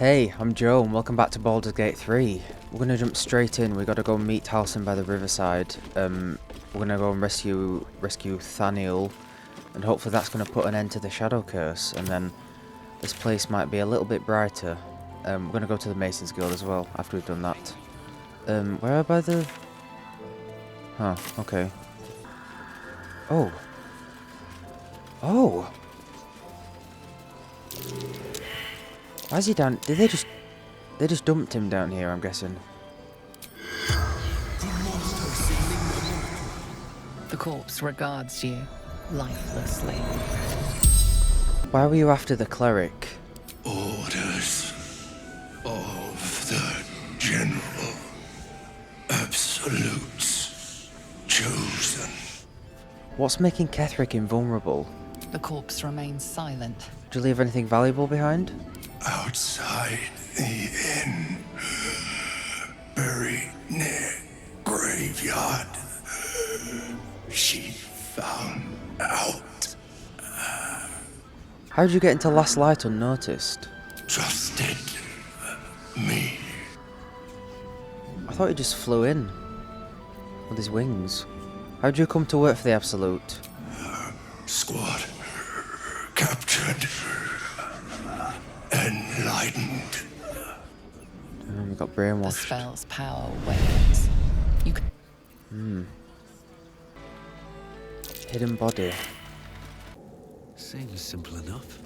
Hey, I'm Joe and welcome back to Baldur's Gate 3. We're gonna jump straight in. We gotta go meet Halsin by the riverside. We're gonna go and rescue Thaniel, and hopefully that's gonna put an end to the shadow curse, and then this place might be a little bit brighter. We're gonna go to the Mason's Guild as well after we've done that. Where are by the... Huh, okay. Oh. Oh! Why is he down? Did they just dumped him down here, I'm guessing. The corpse regards you lifelessly. Why were you after the cleric? Orders of the General. Absolutes chosen. What's making Ketheric invulnerable? The corpse remains silent. Did you leave anything valuable behind? Outside the inn, buried near graveyard, she found out. How did you get into Last Light unnoticed? Trusted me. I thought he just flew in with his wings. How did you come to work for the Absolute? Squad captured. Enlightened. We got The brainwashed. spell's power wanes. You can... Hidden body. Seems simple enough.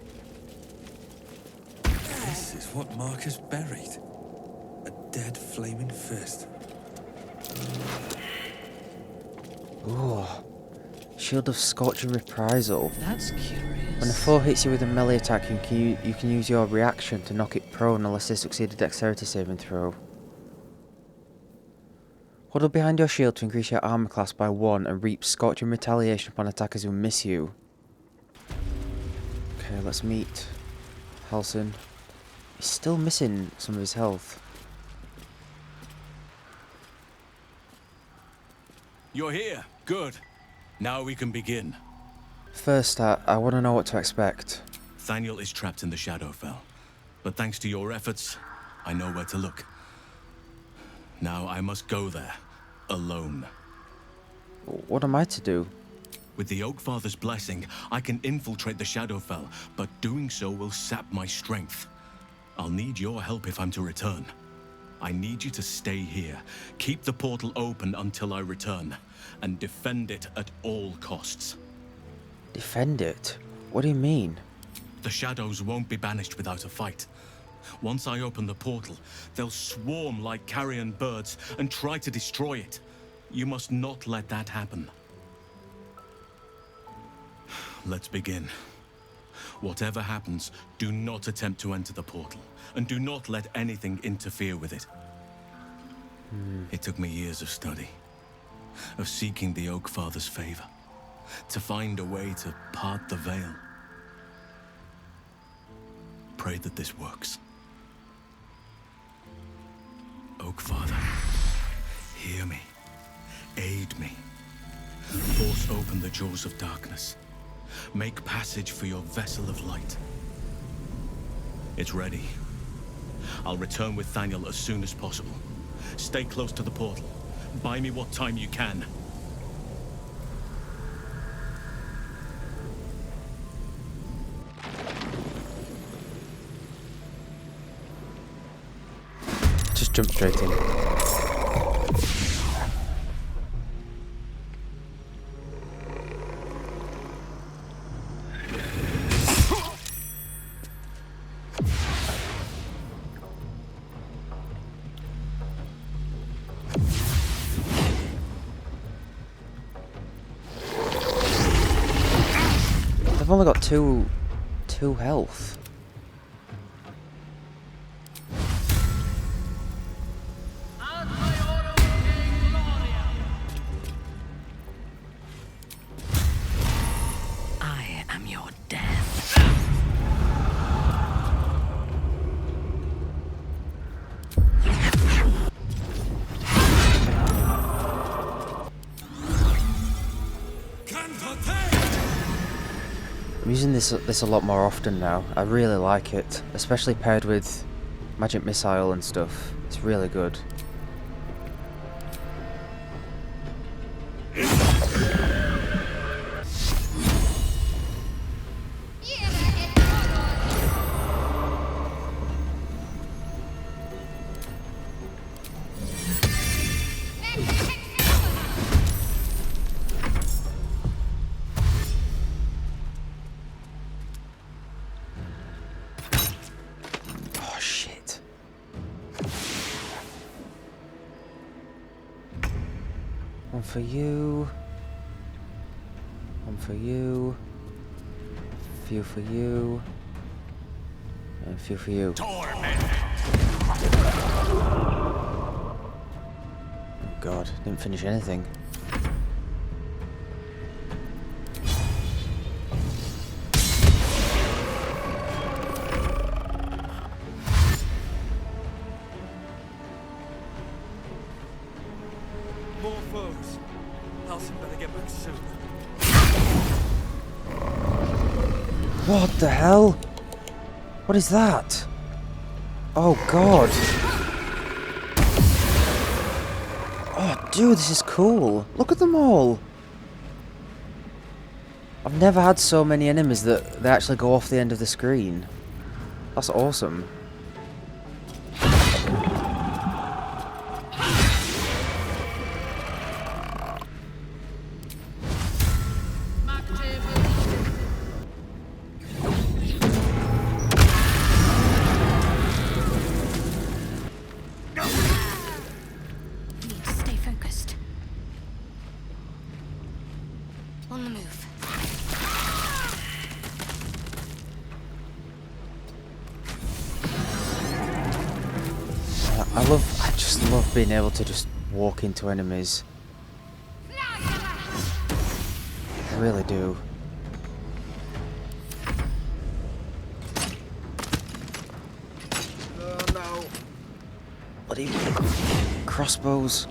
This is what Marcus buried. A dead flaming fist. Ooh. Shield of Scorching Reprisal. That's curious. When a foe hits you with a melee attack, you can use your reaction to knock it prone unless they succeed a dexterity saving throw. Huddle behind your shield to increase your armor class by 1 and reap Scorching Retaliation upon attackers who miss you. Okay, let's meet Halsin. He's still missing some of his health. You're here. Good. Now we can begin. First, I want to know what to expect. Thaniel is trapped in the Shadowfell, but thanks to your efforts, I know where to look. Now I must go there, alone. What am I to do? With the Oakfather's blessing, I can infiltrate the Shadowfell, but doing so will sap my strength. I'll need your help if I'm to return. I need you to stay here, keep the portal open until I return, and defend it at all costs. Defend it? What do you mean? The shadows won't be banished without a fight. Once I open the portal, they'll swarm like carrion birds and try to destroy it. You must not let that happen. Let's begin. Whatever happens, do not attempt to enter the portal, and do not let anything interfere with it. It took me years of study, of seeking the Oakfather's favor, to find a way to part the veil. Pray that this works. Oakfather, hear me, aid me, force open the jaws of darkness. Make passage for your vessel of light. It's ready. I'll return with Thaniel as soon as possible. Stay close to the portal. Buy me what time you can. Just jump straight in. I've only got two health. I am your death. I'm using this a lot more often now. I really like it, especially paired with magic missile and stuff. It's really good. Oh shit. One for you. One for you. A few for you. And a few for you. Oh god, didn't finish anything. More foes. Halsin better get back soon. What the hell? What is that? Oh god. Oh dude, this is cool. Look at them all. I've never had so many enemies that they actually go off the end of the screen. That's awesome. Need to stay focused. On the move. I just love being able to just walk into enemies. I really do. Oh no. Bloody crossbows.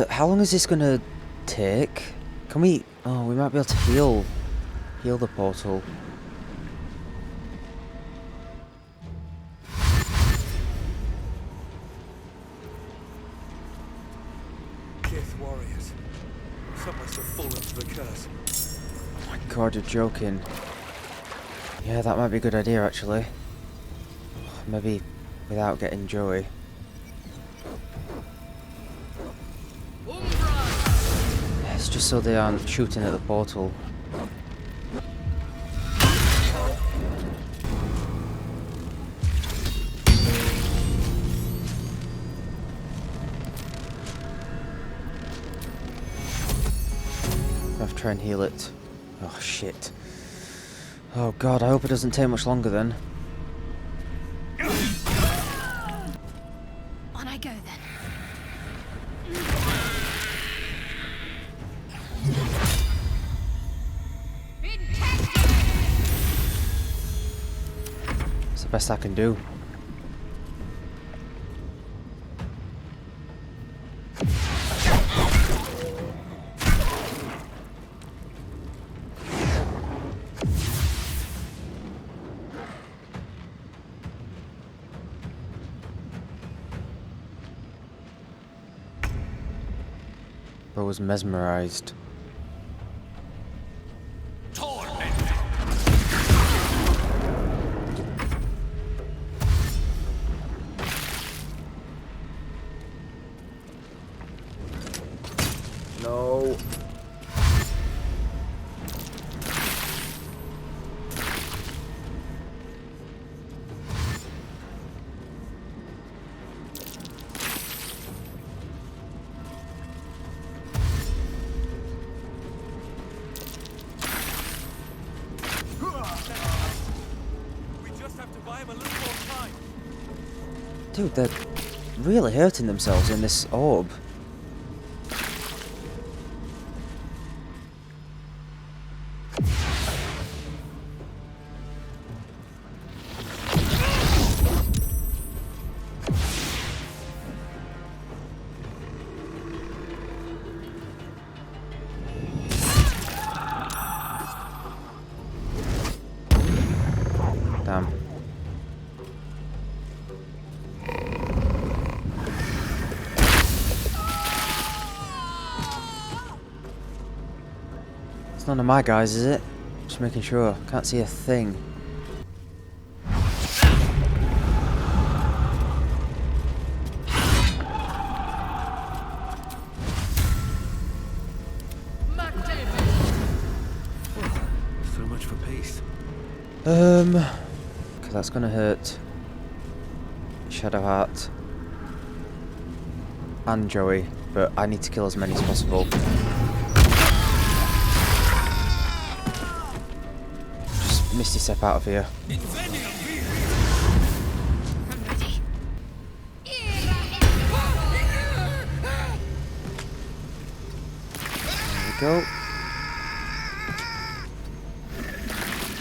How long is this gonna take? Can we... Oh, we might be able to heal the portal. Kith warriors. Some must have fallen to the curse. Oh my god, you're joking. Yeah, that might be a good idea actually. Maybe without getting Joey. It's just so they aren't shooting at the portal. I have to try and heal it. Oh shit. Oh god, I hope it doesn't take much longer then. On I go then. It's the best I can do. I was mesmerized. No. Dude, they're really hurting themselves in this orb. none of my guys, is it? Just making sure. Can't see a thing. So much for pace. Okay, that's gonna hurt Shadowheart and Joey, but I need to kill as many as possible. Just misty step out of here. I'm ready. There we go.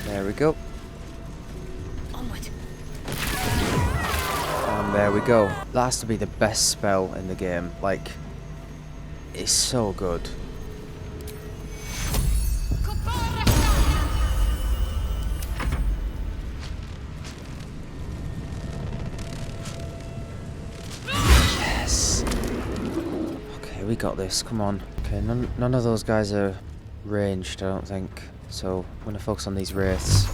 There we go. Onward. And there we go. That has to be the best spell in the game. Like, it's so good. Yes. Okay, we got this. Come on. Okay, none of those guys are ranged, I don't think. So I'm gonna focus on these wraiths.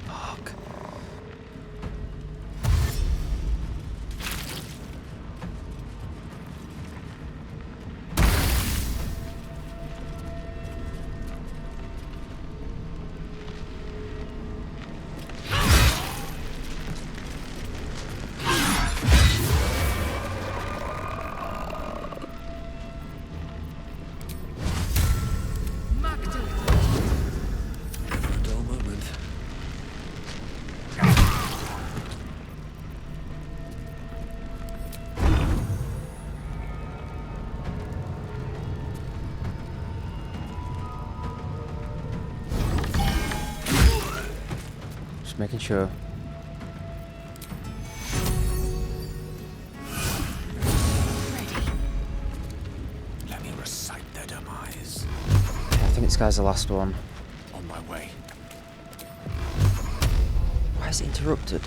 Fuck. Never a dull moment. Just making sure. Let me recite their demise. I think this guy's the last one. On my way. Why is it interrupted?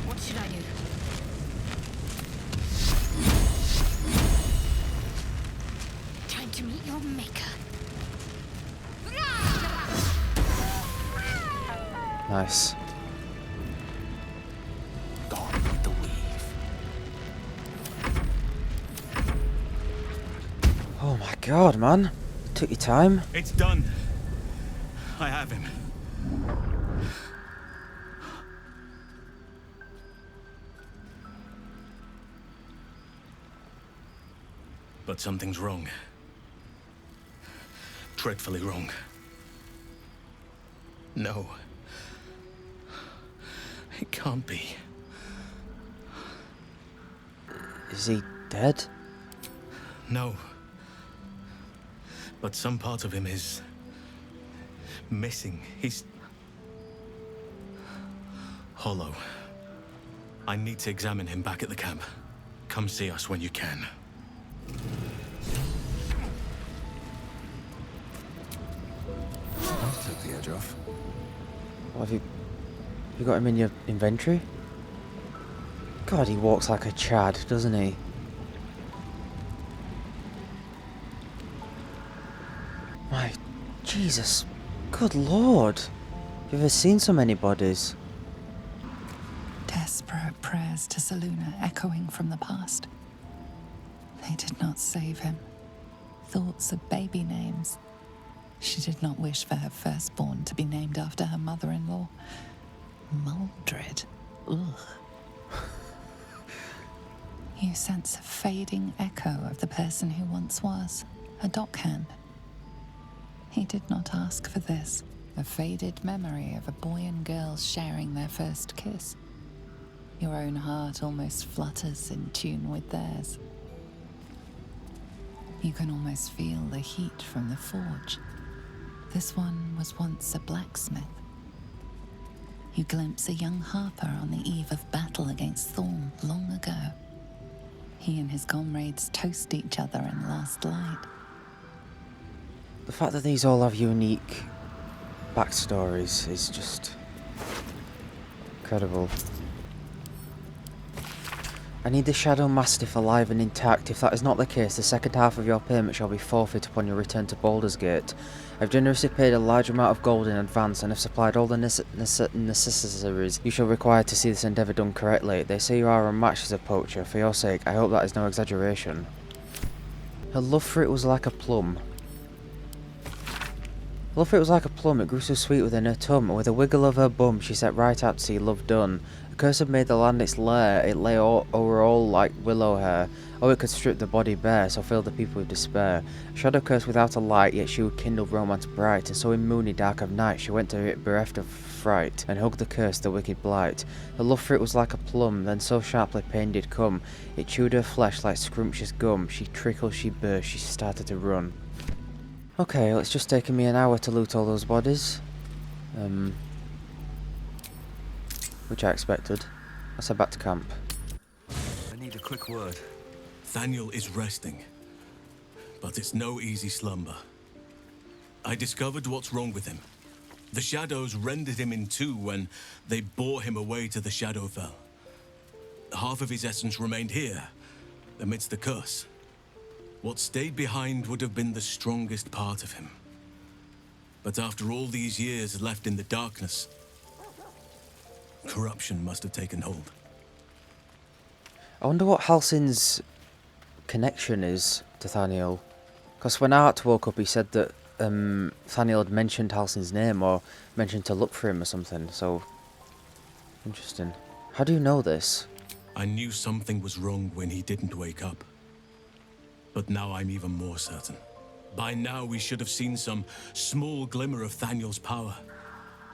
What should I do? Time to meet your maker. Nice. Gone with the weave. Oh my god, man. Took your time. It's done. I have him. But something's wrong. Dreadfully wrong. No. It can't be. Is he dead? No. But some part of him is missing. He's hollow. I need to examine him back at the camp. Come see us when you can. That took the edge off. What have you got him in your inventory? God, he walks like a Chad, doesn't he? My Jesus, good lord. Have you ever seen so many bodies? Desperate prayers to Selûne echoing from the past. They did not save him. Thoughts of baby names. She did not wish for her firstborn to be named after her mother-in-law. Maldred. Ugh. You sense a fading echo of the person who once was, a dockhand. He did not ask for this. A faded memory of a boy and girl sharing their first kiss. Your own heart almost flutters in tune with theirs. You can almost feel the heat from the forge. This one was once a blacksmith. You glimpse a young harper on the eve of battle against Thorn long ago. He and his comrades toast each other in last light. The fact that these all have unique backstories is just incredible. I need the Shadow Mastiff alive and intact. If that is not the case, the second half of your payment shall be forfeit upon your return to Baldur's Gate. I've generously paid a large amount of gold in advance and have supplied all the necessaries you shall require to see this endeavour done correctly. They say you are unmatched as a poacher. For your sake, I hope that is no exaggeration. Her love for it was like a plum. Love for it was like a plum, it grew so sweet within her tongue, and with a wiggle of her bum she set right out to see love done. The curse had made the land its lair, it lay over all like willow hair. Oh, it could strip the body bare, so filled the people with despair. A shadow curse without a light, yet she would kindle romance bright, and so in moony dark of night she went to it bereft of fright, and hugged the curse, the wicked blight. Her love for it was like a plum, then so sharply pain did come, it chewed her flesh like scrumptious gum, she trickled, she burst, she started to run. Okay, well, it's just taken me an hour to loot all those bodies. Which I expected. Let's head back to camp. I need a quick word. Thaniel is resting, but it's no easy slumber. I discovered what's wrong with him. The shadows rendered him in two when they bore him away to the Shadowfell. Half of his essence remained here, amidst the curse. What stayed behind would have been the strongest part of him. But after all these years left in the darkness, corruption must have taken hold. I wonder what Halsin's connection is to Thaniel. Because when Art woke up he said that Thaniel had mentioned Halsin's name or mentioned to look for him or something, so interesting. How do you know this? I knew something was wrong when he didn't wake up. But now I'm even more certain. By now we should have seen some small glimmer of Thaniel's power.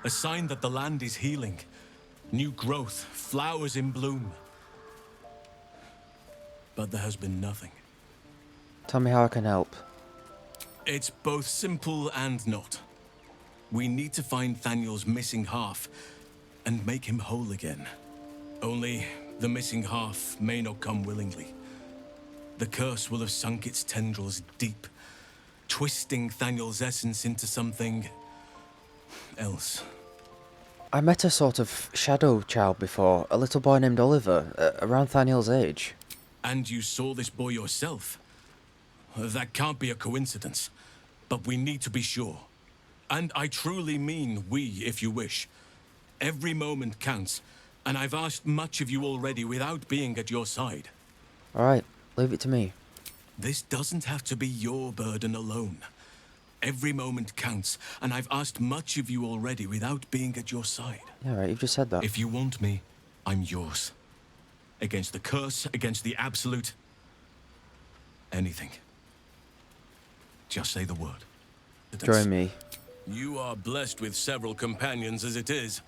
A sign that the land is healing. New growth, flowers in bloom. But there has been nothing. Tell me how I can help. It's both simple and not. We need to find Thaniel's missing half and make him whole again. Only the missing half may not come willingly. The curse will have sunk its tendrils deep, twisting Thaniel's essence into something else. I met a sort of shadow child before, a little boy named Oliver, around Thaniel's age. And you saw this boy yourself? That can't be a coincidence, but we need to be sure. And I truly mean we, if you wish. Every moment counts, and I've asked much of you already without being at your side. Alright, leave it to me. This doesn't have to be your burden alone. Every moment counts, and I've asked much of you already without being at your side. Yeah, right, you've just said that. If you want me, I'm yours. Against the curse, against the absolute. Anything. Just say the word. Join me. You are blessed with several companions as it is.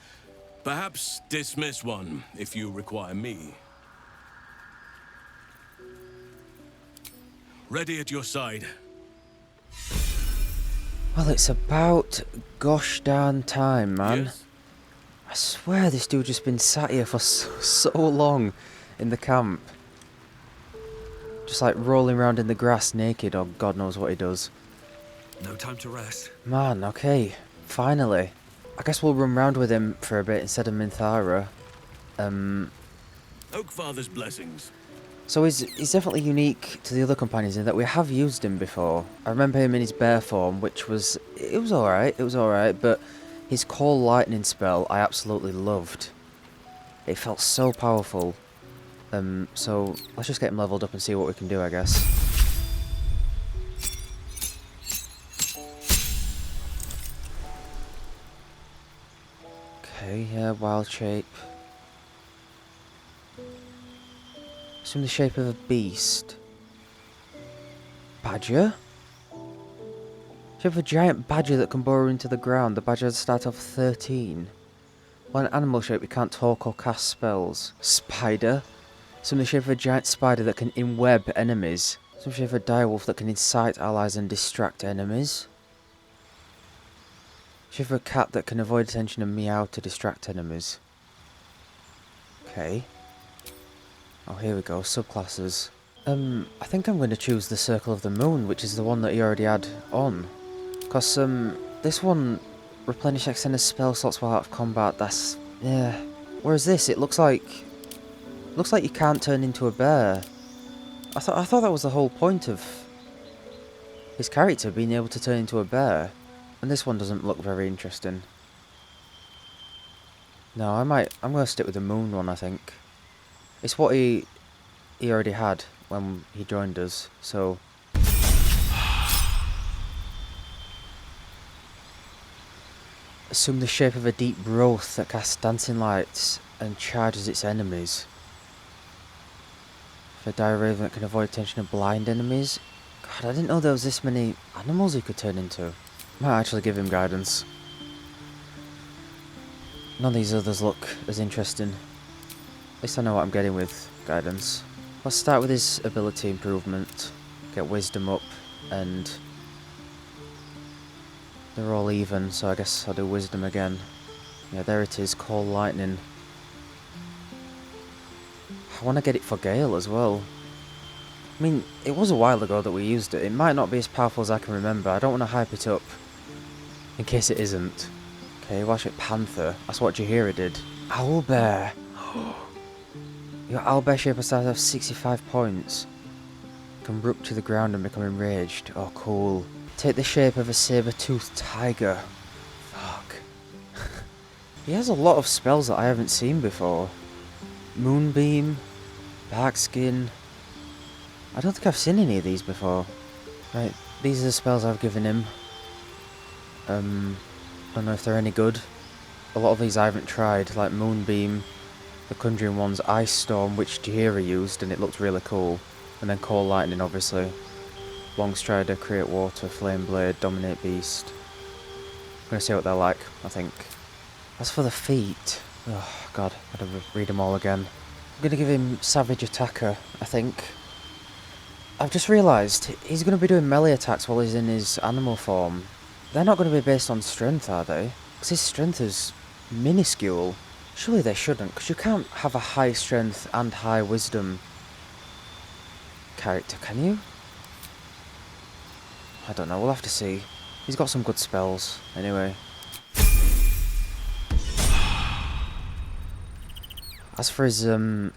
Perhaps dismiss one if you require me. Ready at your side. Well, it's about gosh darn time, man. Yes? I swear this dude just been sat here for so long in the camp. Just like rolling around in the grass naked, or God knows what he does. No time to rest. Man, okay. Finally. I guess we'll run round with him for a bit instead of Minthara. Oakfather's blessings. So he's definitely unique to the other companions in that we have used him before. I remember him in his bear form, which was... It was alright, but his Call Lightning spell I absolutely loved. It felt so powerful. So let's just get him leveled up and see what we can do, I guess. Okay, yeah, wild shape. Assume the shape of a beast. Badger? Shape of a giant badger that can burrow into the ground. The badger has a start of 13. Well, an animal shape, we can't talk or cast spells. Spider? Assume the shape of a giant spider that can inweb enemies. Some shape of a direwolf that can incite allies and distract enemies. Shape of a cat that can avoid attention and meow to distract enemies. Okay. Oh, here we go. Subclasses. I think I'm going to choose the Circle of the Moon, which is the one that he already had on. Because, this one replenish extended spell slots while out of combat. That's, yeah. Whereas this, it looks like you can't turn into a bear. I thought that was the whole point of his character, being able to turn into a bear. And this one doesn't look very interesting. No, I'm going to stick with the moon one, I think. It's what he already had when he joined us, so... Assume the shape of a deep growth that casts dancing lights and charges its enemies. For a dire raven that can avoid attention of blind enemies. God, I didn't know there was this many animals he could turn into. Might actually give him guidance. None of these others look as interesting. At least I know what I'm getting with guidance. Let's start with his ability improvement. Get wisdom up, and they're all even, so I guess I'll do wisdom again. Yeah, there it is, call lightning. I want to get it for Gale as well. I mean, it was a while ago that we used it. It might not be as powerful as I can remember. I don't want to hype it up in case it isn't. Okay, watch it, Panther. That's what Jaheira did. Owlbear. Your owlbear shape starts off 65 points. Can root to the ground and become enraged. Oh, cool. Take the shape of a saber-toothed tiger. Fuck. He has a lot of spells that I haven't seen before. Moonbeam. Barkskin. I don't think I've seen any of these before. Right, these are the spells I've given him. Don't know if they're any good. A lot of these I haven't tried, like Moonbeam, the Conjuring ones, Ice Storm, which Jaheira used and it looked really cool. And then Call Lightning, obviously. Long Strider, Create Water, Flame Blade, Dominate Beast. I'm gonna see what they're like, I think. As for the feat, oh god, I'd have to read them all again. I'm gonna give him Savage Attacker, I think. I've just realised he's gonna be doing melee attacks while he's in his animal form. They're not gonna be based on strength, are they? Because his strength is minuscule. Surely they shouldn't, because you can't have a high strength and high wisdom character, can you? I don't know, we'll have to see. He's got some good spells, anyway. As for his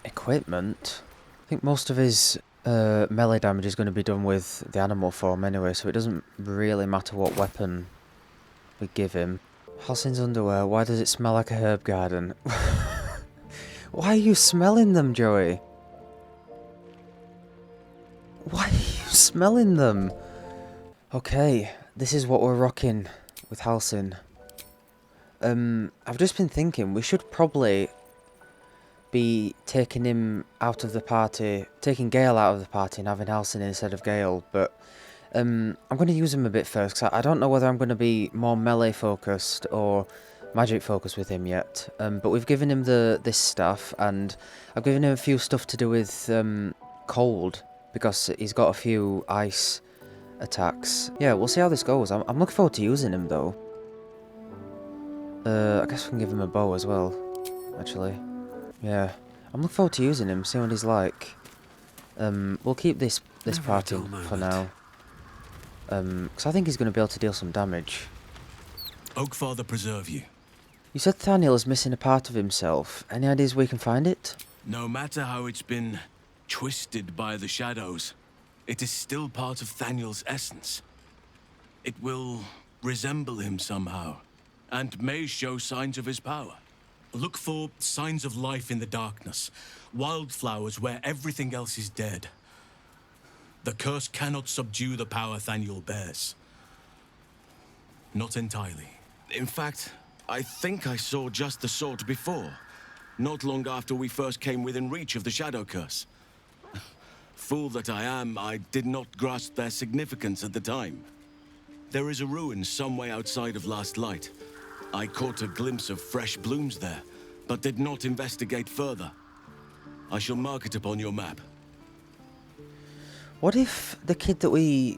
equipment, I think most of his melee damage is going to be done with the animal form anyway, so it doesn't really matter what weapon we give him. Halsin's underwear, why does it smell like a herb garden? Why are you smelling them, Joey? Why are you smelling them? Okay, this is what we're rocking with Halsin. I've just been thinking, we should probably be taking him out of the party, taking Gale out of the party and having Halsin instead of Gale, but I'm going to use him a bit first, because I don't know whether I'm going to be more melee focused or magic focused with him yet, but we've given him this stuff, and I've given him a few stuff to do with cold, because he's got a few ice attacks. Yeah, we'll see how this goes. I'm looking forward to using him though. I guess we can give him a bow as well, actually. Yeah, I'm looking forward to using him, seeing what he's like. We'll keep this party for now. Because I think he's going to be able to deal some damage. Oakfather preserve you. You said Thaniel is missing a part of himself. Any ideas where we can find it? No matter how it's been twisted by the shadows, it is still part of Thaniel's essence. It will resemble him somehow, and may show signs of his power. Look for signs of life in the darkness, wildflowers where everything else is dead. The curse cannot subdue the power Thaniel bears. Not entirely. In fact, I think I saw just the sort before, not long after we first came within reach of the shadow curse. Fool that I am, I did not grasp their significance at the time. There is a ruin some way outside of Last Light. I caught a glimpse of fresh blooms there, but did not investigate further. I shall mark it upon your map. What if the kid that we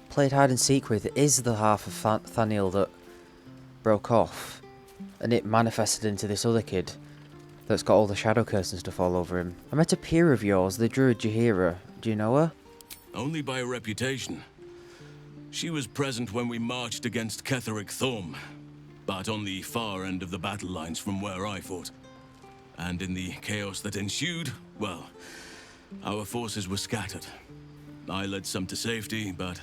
played hide and seek with is the half of Thaniel that broke off, and it manifested into this other kid that's got all the shadow curse and stuff all over him? I met a peer of yours, the druid Jaheira. Do you know her? Only by reputation. She was present when we marched against Ketheric Thorm, but on the far end of the battle lines from where I fought. And in the chaos that ensued, well, our forces were scattered. I led some to safety, but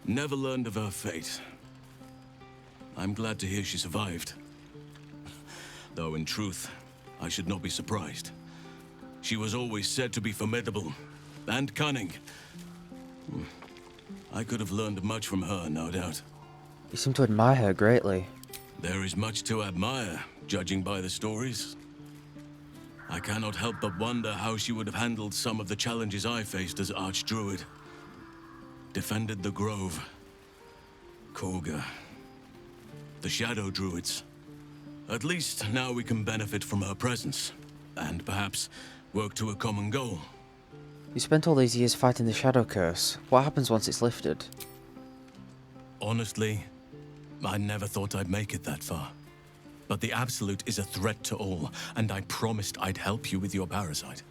never learned of her fate. I'm glad to hear she survived. Though in truth, I should not be surprised. She was always said to be formidable and cunning. I could have learned much from her, no doubt. You seem to admire her greatly. There is much to admire, judging by the stories. I cannot help but wonder how she would have handled some of the challenges I faced as Archdruid. Defended the Grove, Korga, the Shadow Druids. At least now we can benefit from her presence, and perhaps work to a common goal. You spent all these years fighting the shadow curse. What happens once it's lifted? Honestly, I never thought I'd make it that far. But the Absolute is a threat to all, and I promised I'd help you with your parasite.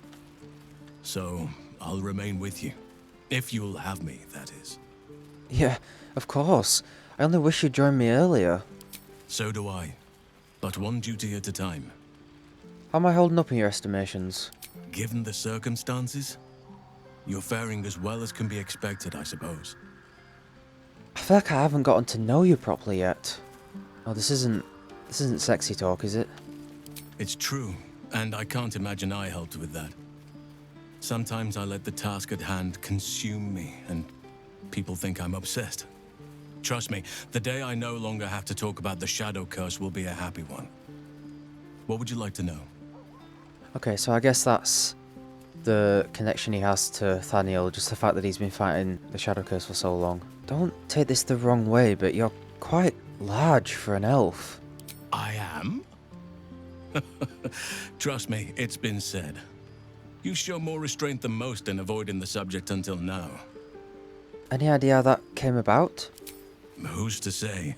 So, I'll remain with you. If you'll have me, that is. Yeah, of course. I only wish you'd joined me earlier. So do I. But one duty at a time. How am I holding up in your estimations? Given the circumstances, you're faring as well as can be expected, I suppose. I feel like I haven't gotten to know you properly yet. Oh, this isn't sexy talk, is it? It's true, and I can't imagine I helped with that. Sometimes I let the task at hand consume me, and people think I'm obsessed. Trust me, the day I no longer have to talk about the Shadow Curse will be a happy one. What would you like to know? Okay, so I guess that's the connection he has to Thaniel, just the fact that he's been fighting the Shadow Curse for so long. Don't take this the wrong way, but you're quite large for an elf. I am? Trust me, it's been said. You show more restraint than most in avoiding the subject until now. Any idea how that came about? Who's to say?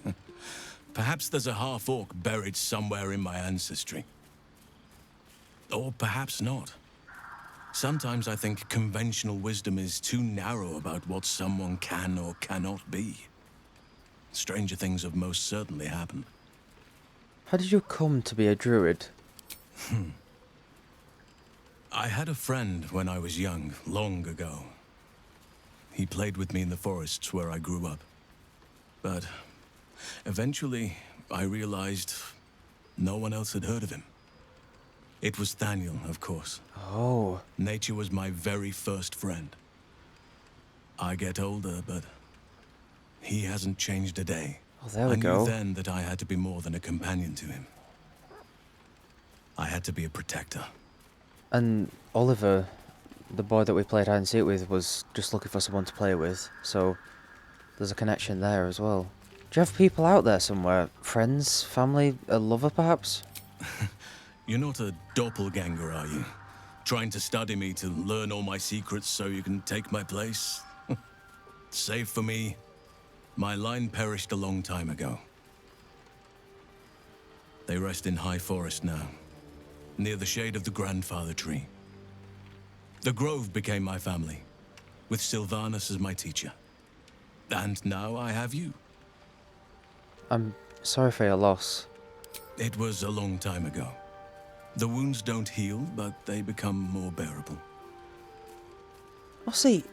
Perhaps there's a half-orc buried somewhere in my ancestry. Or perhaps not. Sometimes I think conventional wisdom is too narrow about what someone can or cannot be. Stranger things have most certainly happened. How did you come to be a druid? I had a friend when I was young, long ago. He played with me in the forests where I grew up. But eventually, I realized no one else had heard of him. It was Thaniel, of course. Oh. Nature was my very first friend. I get older, but he hasn't changed a day. Oh, there we I go. knew then that I had to be more than a companion to him. I had to be a protector. And Oliver, the boy that we played hide and seek with, was just looking for someone to play with, so there's a connection there as well. Do you have people out there somewhere? Friends, family, a lover perhaps? You're not a doppelganger, are you? Trying to study me to learn all my secrets so you can take my place? Save for me, my line perished a long time ago. They rest in High Forest now, near the shade of the grandfather tree. The Grove became my family, with Sylvanas as my teacher. And now I have you. I'm sorry for your loss. It was a long time ago. The wounds don't heal, but they become more bearable. Well, see,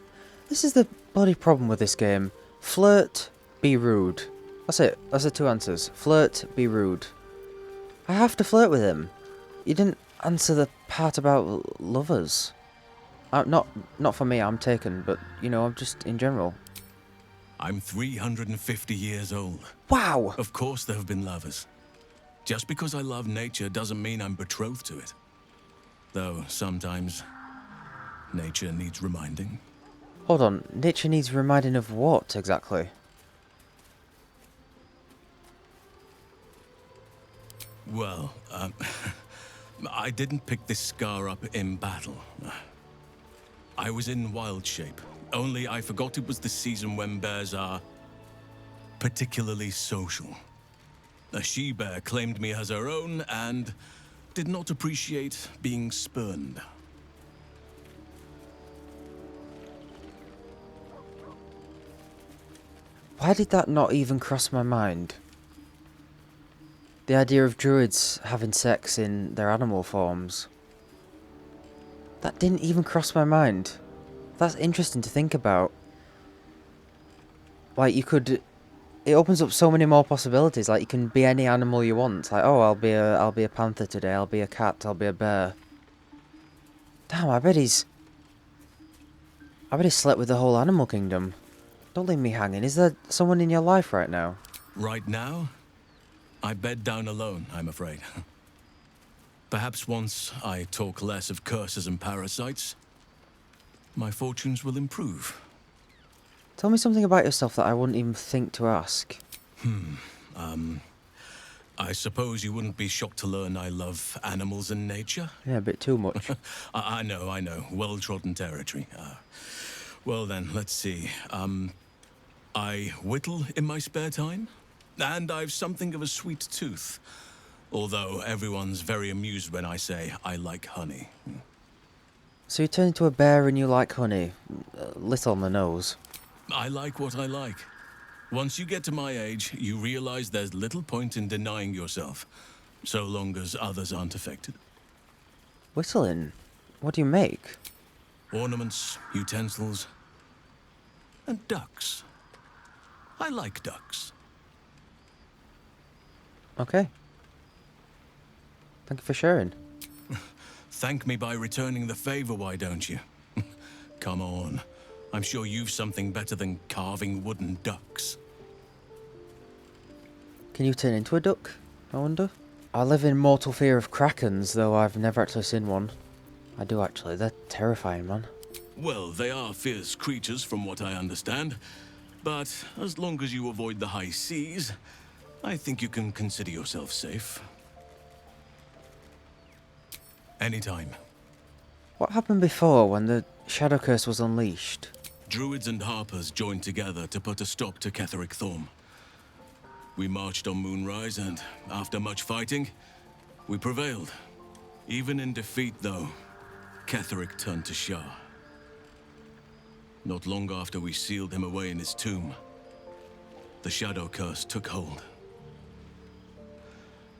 this is the bloody problem with this game. Flirt, be rude. That's it. That's the two answers. Flirt, be rude. I have to flirt with him. You didn't answer the part about lovers. Not for me, I'm taken, but, you know, I'm just in general. I'm 350 years old. Wow! Of course there have been lovers. Just because I love nature doesn't mean I'm betrothed to it. Though, sometimes, nature needs reminding. Hold on, nature needs reminding of what, exactly? Well, I didn't pick this scar up in battle. I was in wild shape, Only I forgot it was the season when bears are particularly social. A she-bear claimed me as her own and did not appreciate being spurned. Why did that not even cross my mind? The idea of druids having sex in their animal forms. That didn't even cross my mind. That's interesting to think about. Like, you could... It opens up so many more possibilities. Like, you can be any animal you want. Like, oh, I'll be a panther today. I'll be a cat. I'll be a bear. Damn, I bet he's slept with the whole animal kingdom. Don't leave me hanging. Is there someone in your life right now? Right now, I bed down alone, I'm afraid. Perhaps once I talk less of curses and parasites, my fortunes will improve. Tell me something about yourself that I wouldn't even think to ask. I suppose you wouldn't be shocked to learn I love animals and nature? Yeah, a bit too much. I know. Well-trodden territory. Well then, let's see. I whittle in my spare time, and I've something of a sweet tooth. Although everyone's very amused when I say I like honey. So you turn into a bear and you like honey. Little on the nose. I like what I like. Once you get to my age, you realize there's little point in denying yourself, so long as others aren't affected. Whistling? What do you make? Ornaments, utensils, and ducks. I like ducks. Okay. Thank you for sharing. Thank me by returning the favor, why don't you? Come on. I'm sure you've something better than carving wooden ducks. Can you turn into a duck, I wonder? I live in mortal fear of krakens, though I've never actually seen one. I do actually, they're terrifying, man. Well, they are fierce creatures from what I understand. But as long as you avoid the high seas, I think you can consider yourself safe. Anytime. What happened before when the Shadow Curse was unleashed? Druids and Harpers joined together to put a stop to Ketheric Thorm. We marched on Moonrise, and after much fighting, we prevailed. Even in defeat, though, Ketheric turned to Shah. Not long after we sealed him away in his tomb, the Shadow Curse took hold.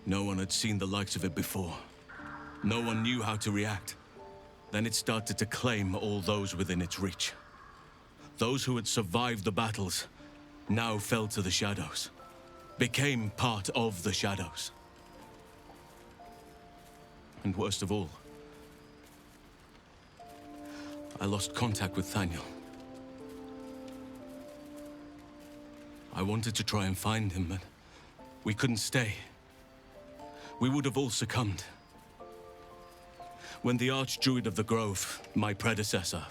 No one had seen the likes of it before. No one knew how to react. Then it started to claim all those within its reach. Those who had survived the battles now fell to the shadows, became part of the shadows. And worst of all, I lost contact with Thaniel. I wanted to try and find him, but we couldn't stay. We would have all succumbed. When the Archdruid of the Grove, my predecessor,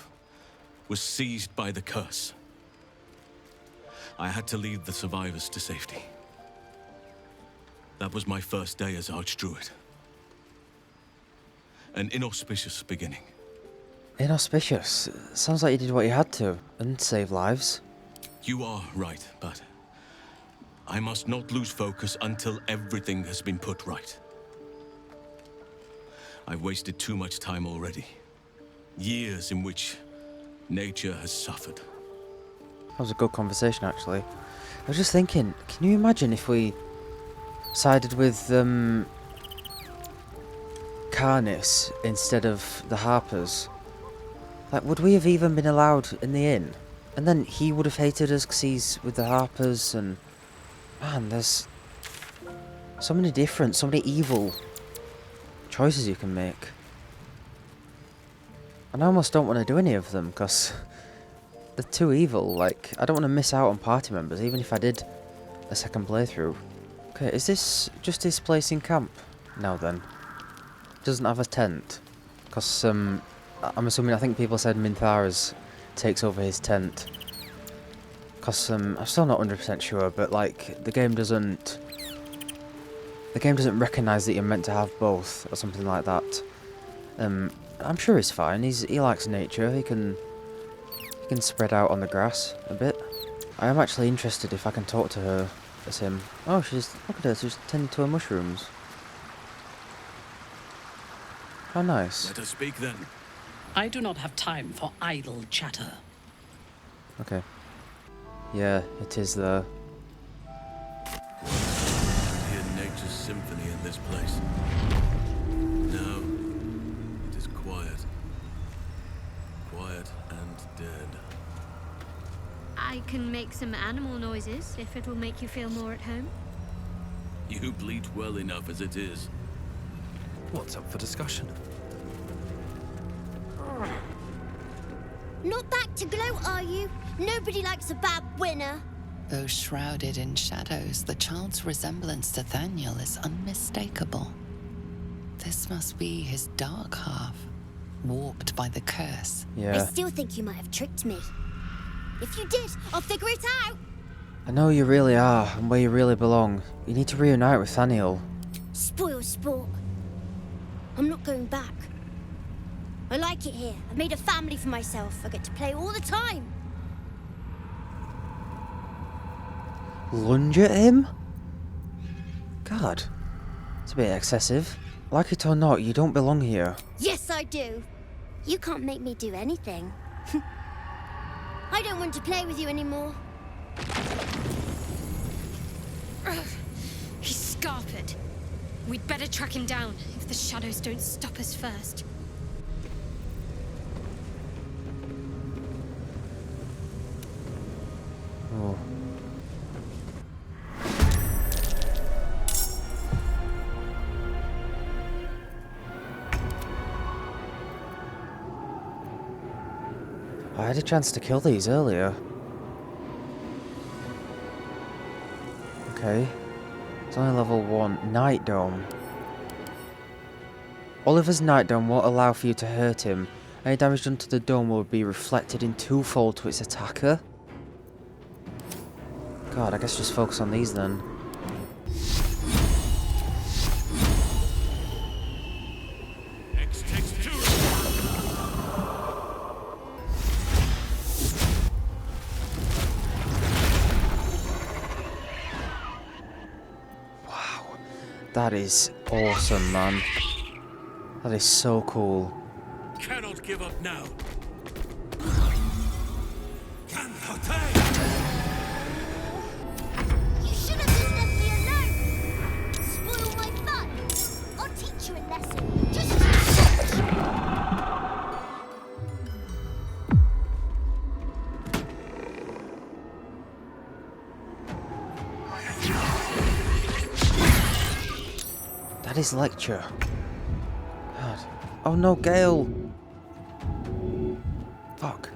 was seized by the curse, I had to lead the survivors to safety. That was my first day as Archdruid. An inauspicious beginning. Inauspicious? Sounds like you did what you had to, and save lives. You are right, but I must not lose focus until everything has been put right. I've wasted too much time already. Years in which nature has suffered. That was a good conversation, actually. I was just thinking, can you imagine if we sided with Carnis instead of the Harpers? Like, would we have even been allowed in the inn? And then he would have hated us because he's with the Harpers, and man, there's so many different, so many evil choices you can make. And I almost don't want to do any of them because they're too evil. Like, I don't want to miss out on party members, even if I did a second playthrough. Okay, is this just his place in camp now then? Doesn't have a tent? Because I'm assuming, I think people said Mintharas takes over his tent. Because I'm still not 100% sure, but like, the game doesn't recognise that you're meant to have both, or something like that. I'm sure he's fine. He likes nature. He can You can spread out on the grass a bit. I am actually interested if I can talk to her as him. Oh, look at her, she's tending to her mushrooms. How nice. Let us speak then. I do not have time for idle chatter. Okay. Yeah, it is there. Hear nature's symphony in this place. Now, it is quiet. Quiet and dead. I can make some animal noises if it will make you feel more at home. You bleat well enough as it is. What's up for discussion? Not back to gloat, are you? Nobody likes a bad winner. Though shrouded in shadows, the child's resemblance to Thaniel is unmistakable. This must be his dark half, warped by the curse. I Yeah. still think you might have tricked me. If you did, I'll figure it out. I know you really are, and where you really belong. You need to reunite with Thaniel. Spoil sport. I'm not going back. I like it here. I've made a family for myself. I get to play all the time. Lunge at him? God. It's a bit excessive. Like it or not, you don't belong here. Yes, I do. You can't make me do anything. I don't want to play with you anymore. He's scarpered. We'd better track him down if the shadows don't stop us first. Oh. I had a chance to kill these earlier. Okay. It's only level 1. Night Dome. Oliver's Night Dome won't allow for you to hurt him. Any damage done to the dome will be reflected in twofold to its attacker. God, I guess just focus on these then. X takes 2. Wow. That is awesome, man. That is so cool. Cannot give up now. You should have just left me alone. Spoil my fun. I'll teach you a lesson. Just That is lecture. God. Oh no, Gale! Fuck.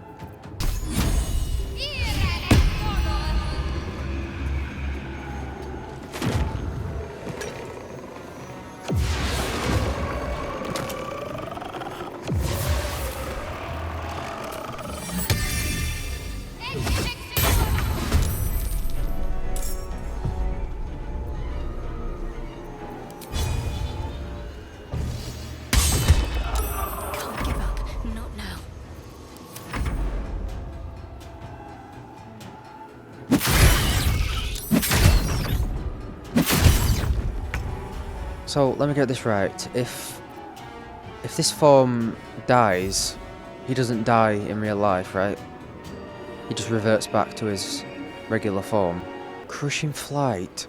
Can't give up. Not now. So, let me get this right. If this form dies, he doesn't die in real life, right? He just reverts back to his regular form. Crushing Flight.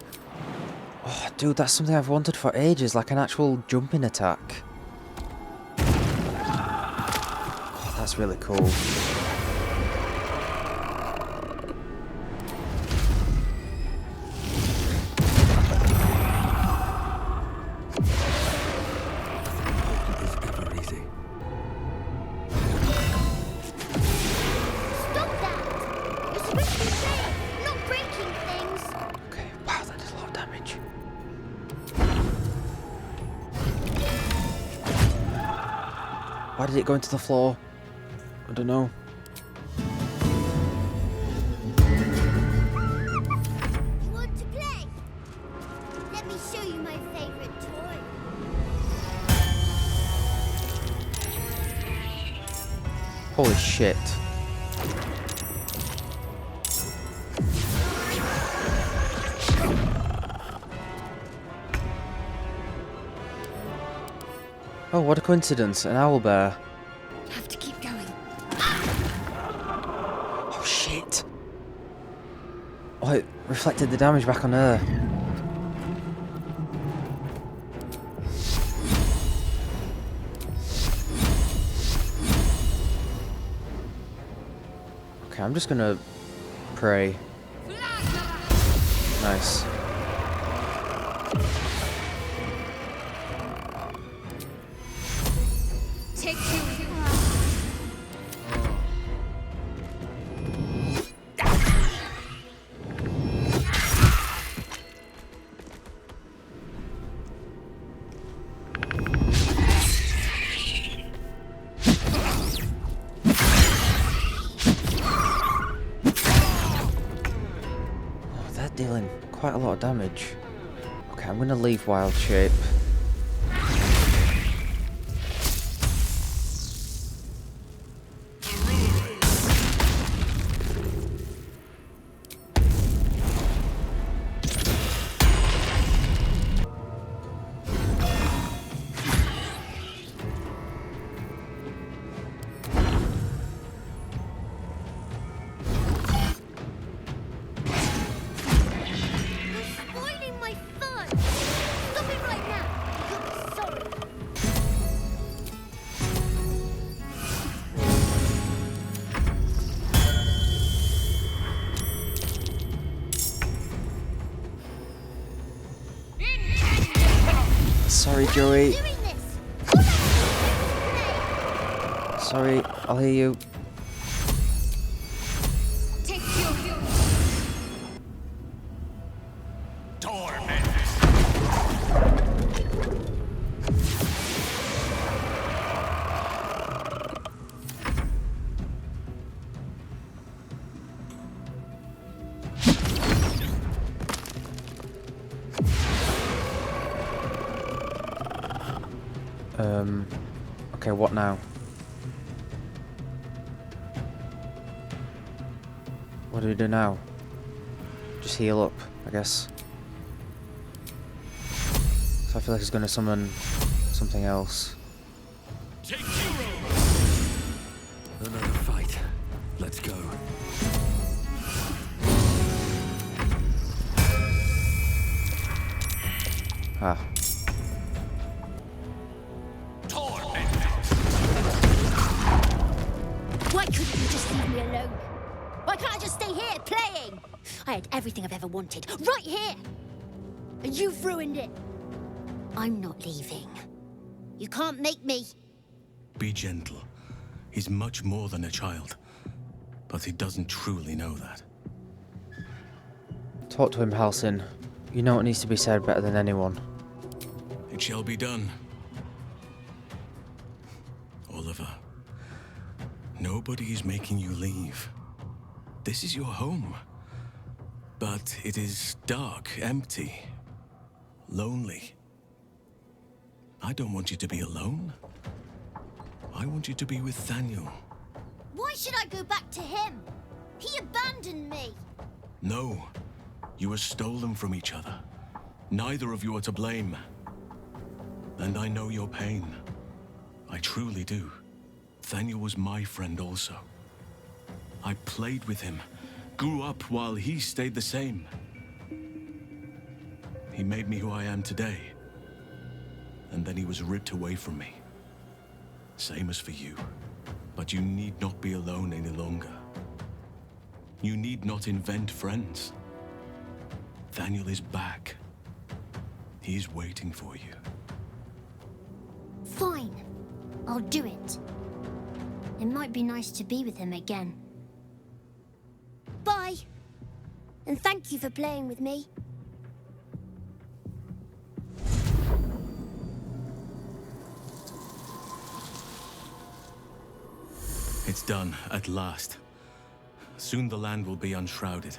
Oh, dude, that's something I've wanted for ages, like an actual jumping attack. Oh, that's really cool. It's ever easy. stop that. You're supposed to be playing, not breaking things. Okay, wow, that did a lot of damage. Why did it go into the floor? I don't know. You want to play? Let me show you my favorite toy. Holy shit. Oh, what a coincidence. An owlbear. Have to keep going. Oh, shit. Oh, it reflected the damage back on her. Okay, I'm just gonna pray. Nice. Take two. Oh, they're dealing quite a lot of damage. Okay, I'm gonna leave wild shape. Spoiling my fun. Stop it right now. You'll be sorry. Sorry, Joey. Doing this. Sorry, I'll hear you. Take two. Torment. Okay, what now? What do we do now? Just heal up, I guess. So I feel like he's gonna summon something else. Another fight. Let's go. Ah. Why couldn't you just leave me alone? Why can't I just stay here playing? I had everything I've ever wanted right here. And you've ruined it. I'm not leaving. You can't make me. Be gentle. He's much more than a child. But he doesn't truly know that. Talk to him, Halsin. You know what needs to be said better than anyone. It shall be done. Oliver, nobody is making you leave. This is your home. But it is dark, empty, lonely. I don't want you to be alone. I want you to be with Thaniel. Why should I go back to him? He abandoned me. No, you were stolen from each other. Neither of you are to blame. And I know your pain. I truly do. Thaniel was my friend also. I played with him, grew up while he stayed the same. He made me who I am today. And then he was ripped away from me. Same as for you. But you need not be alone any longer. You need not invent friends. Thaniel is back. He's waiting for you. Fine. I'll do it. It might be nice to be with him again. Bye. And thank you for playing with me. It's done, at last. Soon the land will be unshrouded.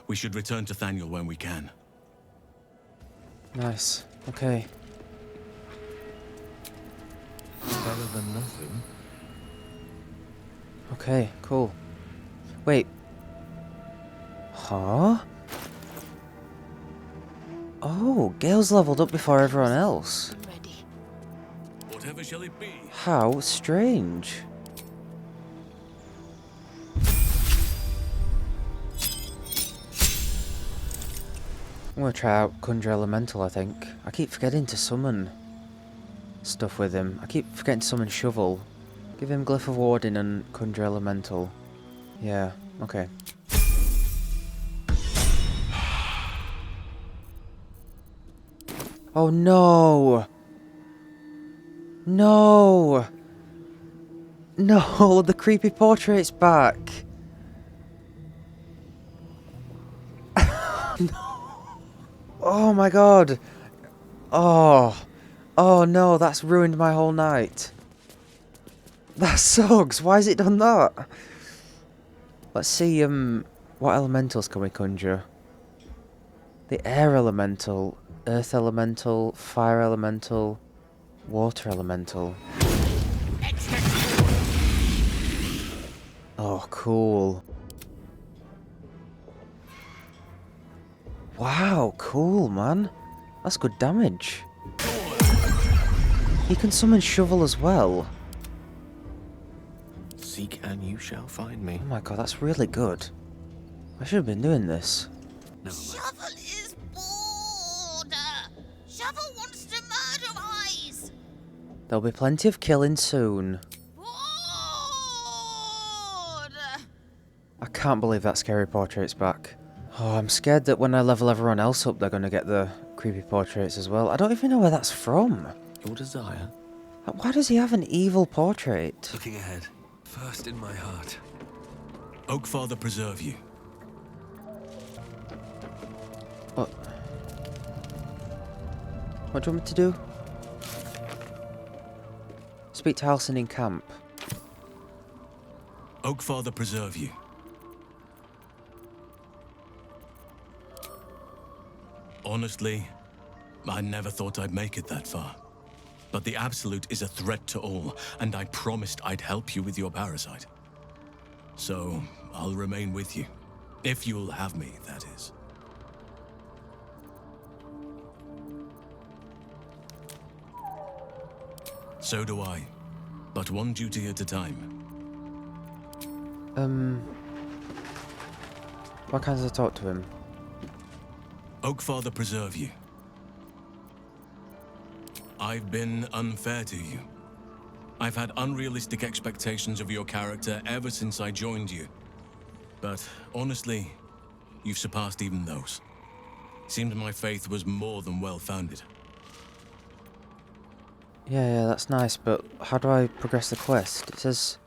We should return to Thaniel when we can. Nice. Okay. Better than nothing. Okay, cool. Wait. Huh? Oh, Gale's leveled up before everyone else. I'm ready. Whatever shall it be? How strange. I'm gonna try out Conjure Elemental, I think. I keep forgetting to summon stuff with him. I keep forgetting to summon Shovel. Give him Glyph of Warding and Conjure Elemental. Yeah, okay. Oh no! No! No, the creepy portrait's back! No! Oh my god! Oh! Oh no, that's ruined my whole night. That sucks! Why has it done that? Let's see, what elementals can we conjure? The air elemental, earth elemental, fire elemental, water elemental. Oh, cool. Wow, cool, man. That's good damage. You can summon Shovel as well. Seek and you shall find me. Oh my god, that's really good. I should have been doing this. No. Shovel is bored. Shovel wants to murder eyes. There'll be plenty of killing soon. Bored. I can't believe that scary portrait's back. Oh, I'm scared that when I level everyone else up, they're going to get the creepy portraits as well. I don't even know where that's from. Your desire. Why does he have an evil portrait? Looking ahead, first in my heart. Oakfather preserve you. What? What do you want me to do? Speak to Halsin in camp. Oakfather preserve you. Honestly, I never thought I'd make it that far. But the Absolute is a threat to all, and I promised I'd help you with your parasite. So, I'll remain with you. If you'll have me, that is. So do I. But one duty at a time. Why can't I talk to him? Oakfather preserve you. I've been unfair to you. I've had unrealistic expectations of your character ever since I joined you. But honestly, you've surpassed even those. Seemed my faith was more than well-founded. Yeah, that's nice, but how do I progress the quest? It says...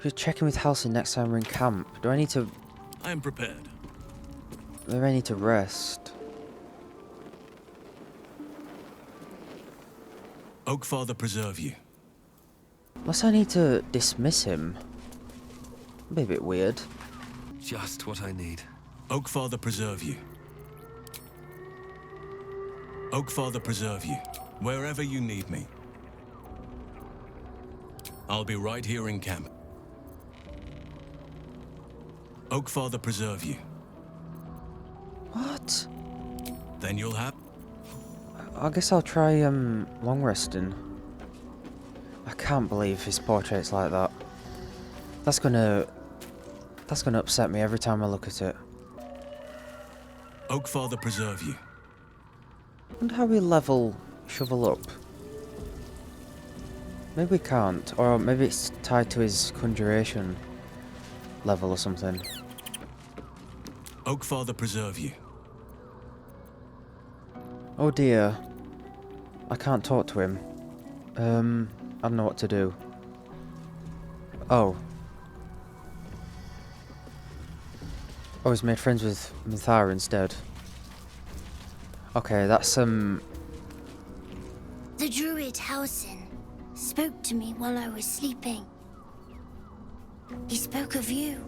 We're checking with Halsin next time we're in camp. Do I need to... I am prepared. Maybe I need to rest. Oakfather preserve you. Unless I need to dismiss him. That'd be a bit weird. Just what I need. Oakfather preserve you. Oakfather preserve you. Wherever you need me. I'll be right here in camp. Oakfather preserve you. What? Then you'll have... I guess I'll try, long resting. I can't believe his portrait's like that. That's gonna upset me every time I look at it. Oakfather preserve you. I wonder how we level Shovel up. Maybe we can't, or maybe it's tied to his conjuration level or something. Oakfather preserve you. Oh dear. I can't talk to him. I don't know what to do. Oh. Oh, he's made friends with Mithara instead. Okay, that's The druid Halsin spoke to me while I was sleeping. He spoke of you.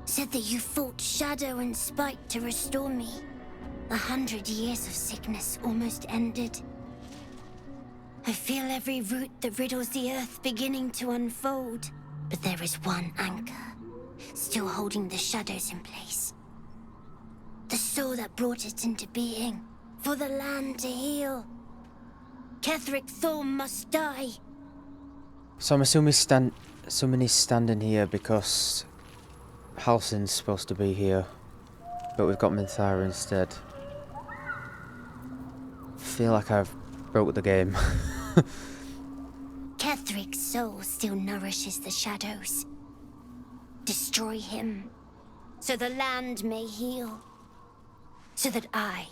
Said that you fought shadow and spite to restore me. 100 years of sickness almost ended. I feel every root that riddles the earth beginning to unfold. But there is one anchor, still holding the shadows in place. The soul that brought it into being, for the land to heal. Ketheric Thorm must die. So I'm assuming he's standing here because Halsin's supposed to be here, but we've got Minthara instead. I feel like I've broke the game. Ketheric's soul still nourishes the shadows. Destroy him, so the land may heal. So that I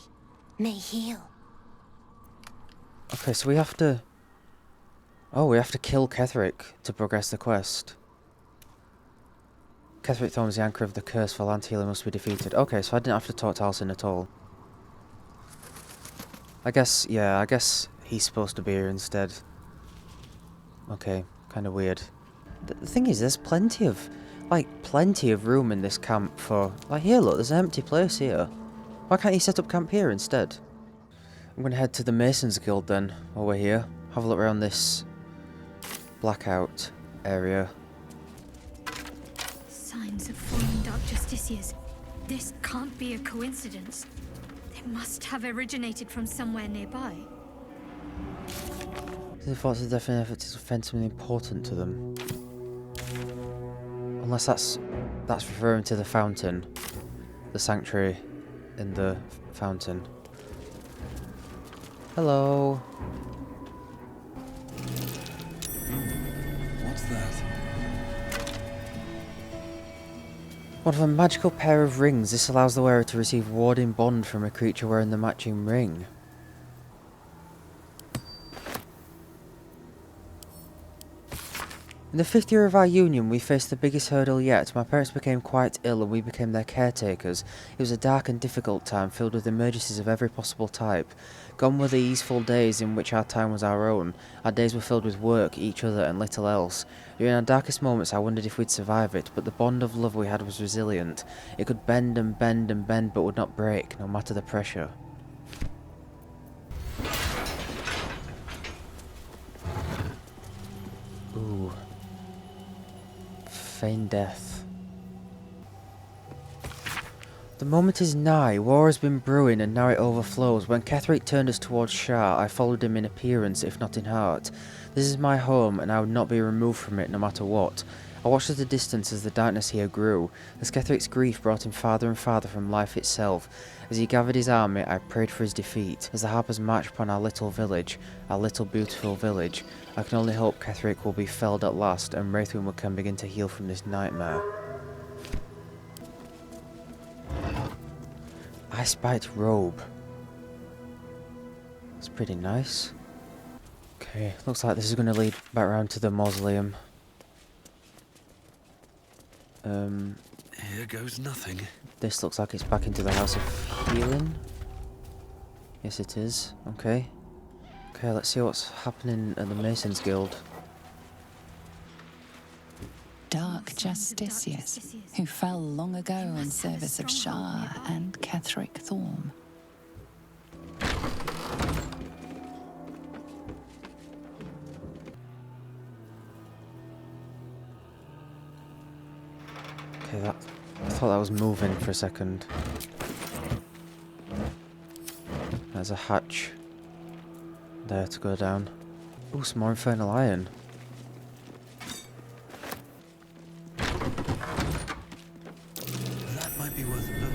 may heal. Okay, so we have to... Oh, we have to kill Ketheric to progress the quest. Ketheric Thorm is the anchor of the curse for land healing must be defeated. Okay, so I didn't have to talk to Halsin at all. I guess he's supposed to be here instead. Okay, kind of weird. The thing is, there's plenty of room in this camp for... Like, here, look, there's an empty place here. Why can't you set up camp here instead? I'm going to head to the Masons Guild then, while we're here. Have a look around this blackout area. Signs of fallen Dark Justiciars. This can't be a coincidence. They must have originated from somewhere nearby. The thoughts of definite effort to defend something important to them. Unless that's referring to the fountain. The sanctuary in the fountain. Hello. What's that? One of a magical pair of rings. This allows the wearer to receive warding bond from a creature wearing the matching ring. In the 5th year of our union, we faced the biggest hurdle yet. My parents became quite ill and we became their caretakers. It was a dark and difficult time, filled with emergencies of every possible type. Gone were the easeful days in which our time was our own. Our days were filled with work, each other, and little else. During our darkest moments, I wondered if we'd survive it, but the bond of love we had was resilient. It could bend and bend and bend, but would not break, no matter the pressure. Ooh. Feign death. The moment is nigh. War has been brewing and now it overflows. When Ketheric turned us towards Shar, I followed him in appearance, if not in heart. This is my home, and I would not be removed from it no matter what. I watched at a distance as the darkness here grew, as Ketheric's grief brought him farther and farther from life itself. As he gathered his army, I prayed for his defeat. As the harpers marched upon our little village, our little beautiful village, I can only hope Ketheric will be felled at last, and Wraithwing can begin to heal from this nightmare. Icebite robe. That's pretty nice. Okay, looks like this is going to lead back around to the mausoleum. Here goes nothing. This looks like it's back into the House of Healing. Yes, it is. Okay. Okay, let's see what's happening at the Masons Guild. Dark Justiciars, who fell long ago in service of Shar and Ketheric Thorm. Okay, I thought that was moving for a second. There's a hatch there to go down. Ooh, some more infernal iron. That might be worth a look.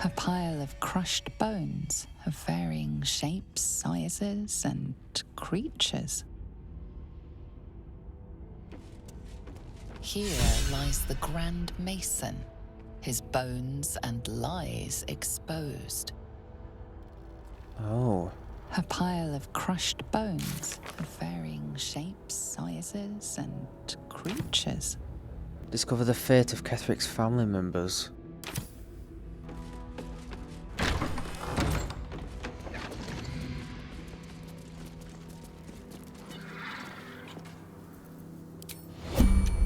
A pile of crushed bones of varying shapes, sizes, and creatures. Here lies the Grand Mason, his bones and lies exposed. Oh. A pile of crushed bones of varying shapes, sizes, and creatures. Discover the fate of Ketheric's family members.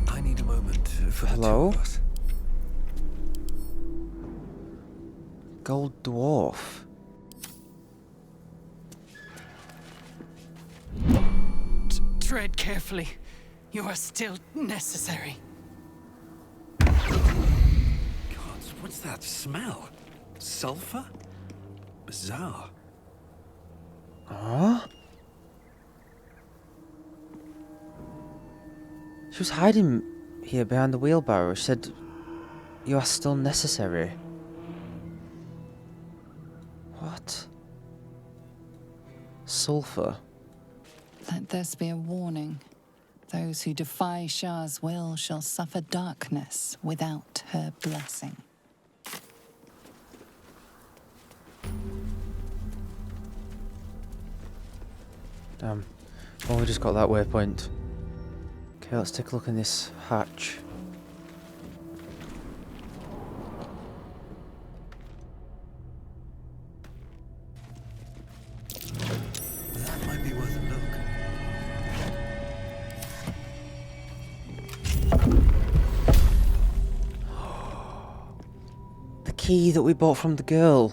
I need a moment for the two Hello? of us. Gold dwarf. Tread carefully. You are still necessary. God, what's that smell? Sulfur? Bizarre. Huh? She was hiding here behind the wheelbarrow. She said, "You are still necessary." What? Sulfur. Let this be a warning. Those who defy Shah's will shall suffer darkness without her blessing. Damn. Well, we just got that waypoint. Okay, let's take a look in this hatch. That might be worth a look. The key that we bought from the girl.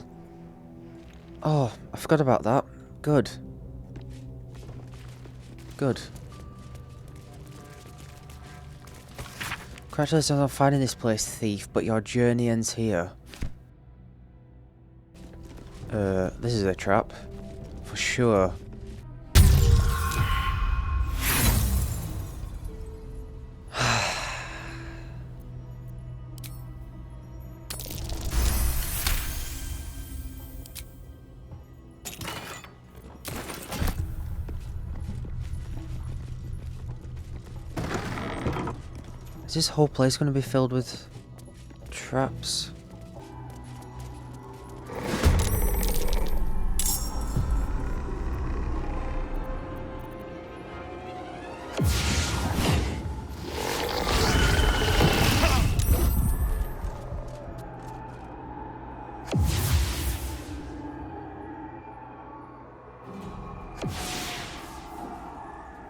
Oh, I forgot about that. Good. Good. Congratulations on finding this place, thief, but your journey ends here. This is a trap. For sure. Is this whole place going to be filled with traps?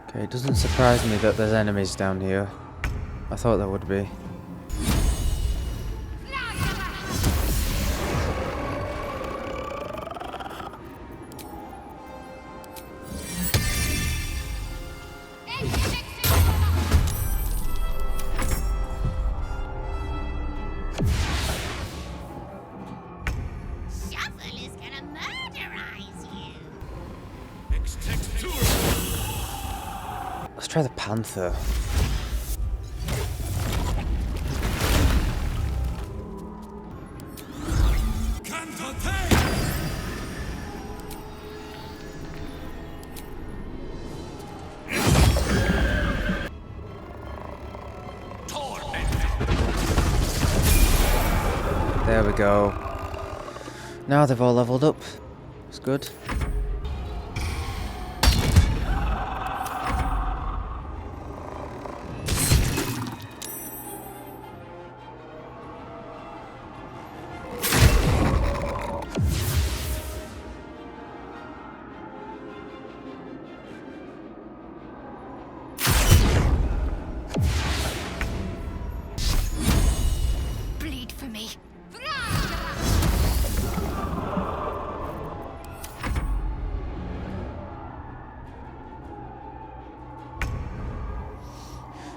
Okay, it doesn't surprise me that there's enemies down here. I thought there would be. Let's try the panther. There we go. Now they've all leveled up. It's good. Bleed for me.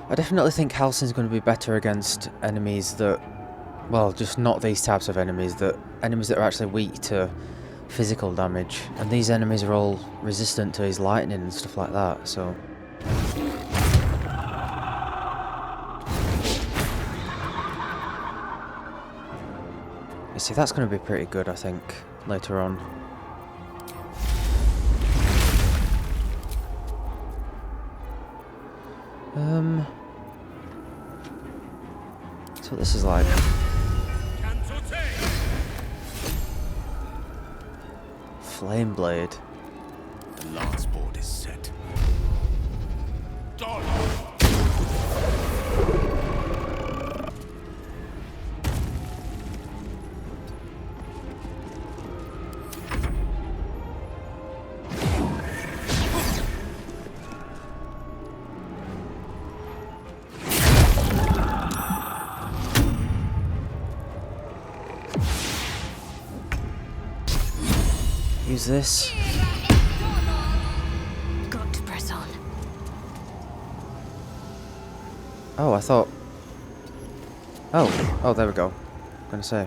I definitely think Halsin's going to be better against enemies that, well, just not these types of enemies, that enemies that are actually weak to physical damage. And these enemies are all resistant to his lightning and stuff like that, so... You see, that's going to be pretty good, I think, later on. That's what this is like. Flame blade. The lance board is set. Use this. Got to press on. Oh, I thought... Oh, there we go. I'm gonna say.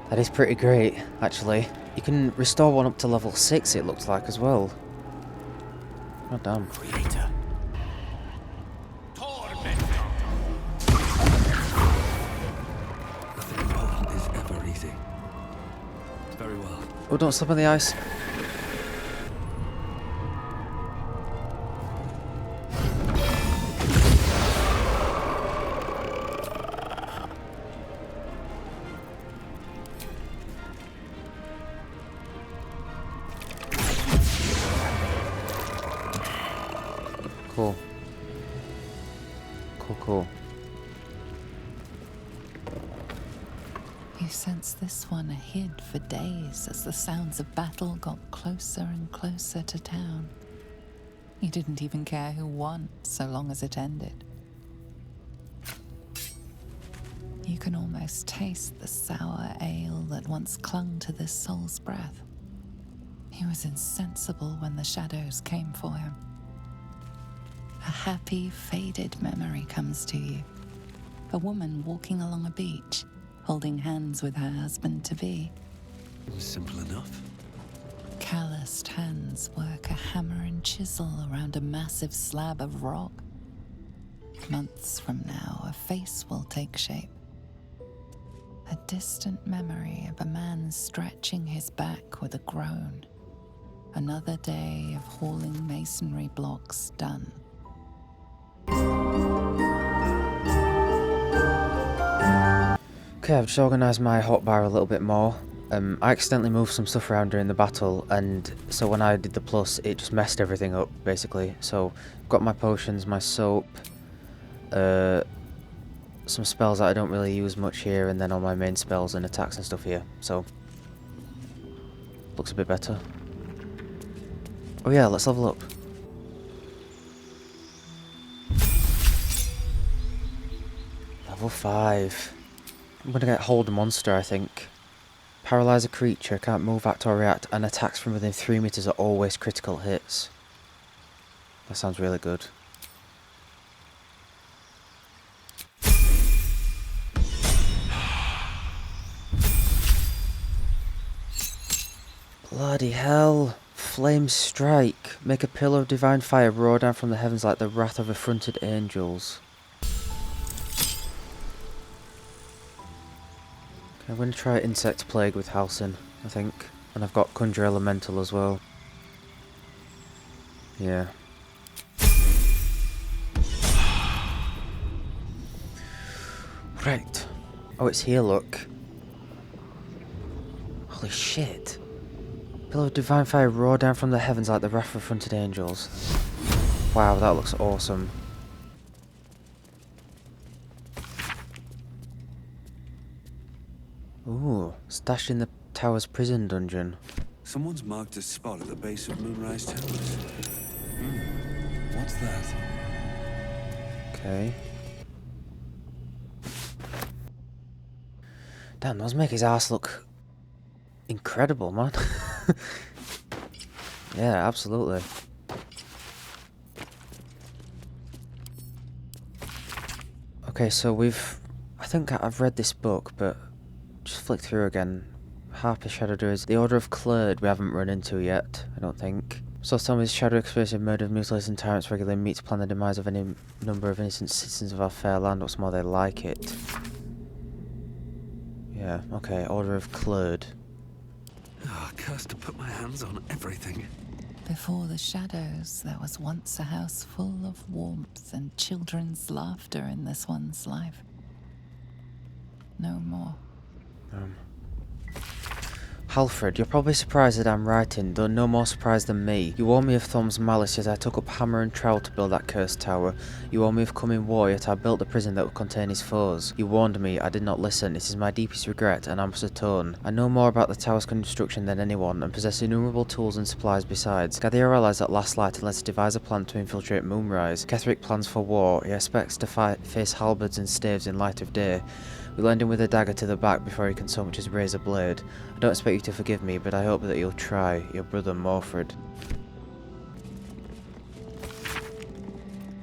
That is pretty great, actually. You can restore one up to level 6, it looks like, as well. Oh, damn. Creator. Nothing important is ever easy. Very well. Oh, don't slip on the ice. Cool. Cool. You sense this one hid for days as the sounds of battle got closer and closer to town. You didn't even care who won, so long as it ended. You can almost taste the sour ale that once clung to this soul's breath. He was insensible when the shadows came for him. A happy, faded memory comes to you. A woman walking along a beach, holding hands with her husband-to-be. It was simple enough. Calloused hands work a hammer and chisel around a massive slab of rock. Months from now, a face will take shape. A distant memory of a man stretching his back with a groan. Another day of hauling masonry blocks done. Okay, I've just organised my hotbar a little bit more. I accidentally moved some stuff around during the battle, and so when I did the plus, it just messed everything up, basically. So, got my potions, my soap, some spells that I don't really use much here, and then all my main spells and attacks and stuff here. So, looks a bit better. Oh yeah, let's level up. Level 5. I'm gonna get hold a monster, I think. Paralyze a creature, can't move, act or react, and attacks from within 3 meters are always critical hits. That sounds really good. Bloody hell. Flame strike. Make a pillar of divine fire roar down from the heavens like the wrath of affronted angels. I'm going to try Insect Plague with Halsin, I think. And I've got Conjure Elemental as well. Yeah. Right. Oh, it's here, look. Holy shit. Pillar of divine fire roar down from the heavens like the wrath of affronted angels. Wow, that looks awesome. Ooh, stashed in the tower's prison dungeon. Someone's marked a spot at the base of Moonrise Towers. What's that? Okay. Damn, those make his ass look incredible, man. Yeah, absolutely. Okay, so I think I've read this book, but just flick through again. Harper Shadow Doers. The Order of Clerd we haven't run into yet, I don't think. So tell me, this shadow explosive murder of mutilators and tyrants regularly meet to plan the demise of any number of innocent citizens of our fair land. What's more, they like it. Yeah, okay, Order of Clerd. Ah, cursed to put my hands on everything. Before the shadows, there was once a house full of warmth and children's laughter in this one's life. No more. Halfred, you're probably surprised that I'm writing, though no more surprised than me. You warned me of Thom's malice, yet I took up hammer and trowel to build that cursed tower. You warned me of coming war, yet I built a prison that would contain his foes. You warned me, I did not listen. It is my deepest regret, and I must atone. I know more about the tower's construction than anyone, and possess innumerable tools and supplies besides. Gather your allies at last light and let's devise a plan to infiltrate Moonrise. Ketheric plans for war. He expects to face halberds and staves in light of day. We land him with a dagger to the back before he can so much as raise a blade. I don't expect you to forgive me, but I hope that you'll try. Your brother Morfred.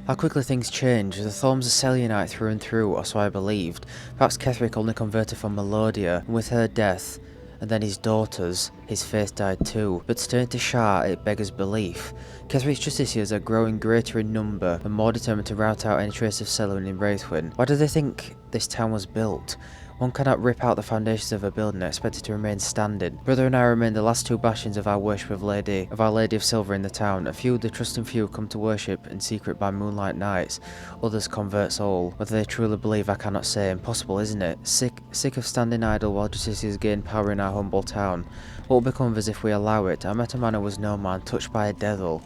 How quickly things change. The Thorm's a Selionite through and through, or so I believed. Perhaps Ketheric only converted from Melodia, and with her death, and then his daughter's, his faith died too. But to turn to Shah, it beggars belief. Ketheric's justiciars are growing greater in number, and more determined to rout out any trace of Selûne in Wraithwyn. Why do they think this town was built? One cannot rip out the foundations of a building and expect it to remain standing. Brother and I remain the last two bastions of our worship of Our Lady of Silver in the town. A few, the trusting few, come to worship in secret by moonlight nights. Others convert soul. Whether they truly believe I cannot say. Impossible, isn't it? Sick of standing idle while justiciars gain power in our humble town. What will become of us if we allow it? I met a man who was no man, touched by a devil.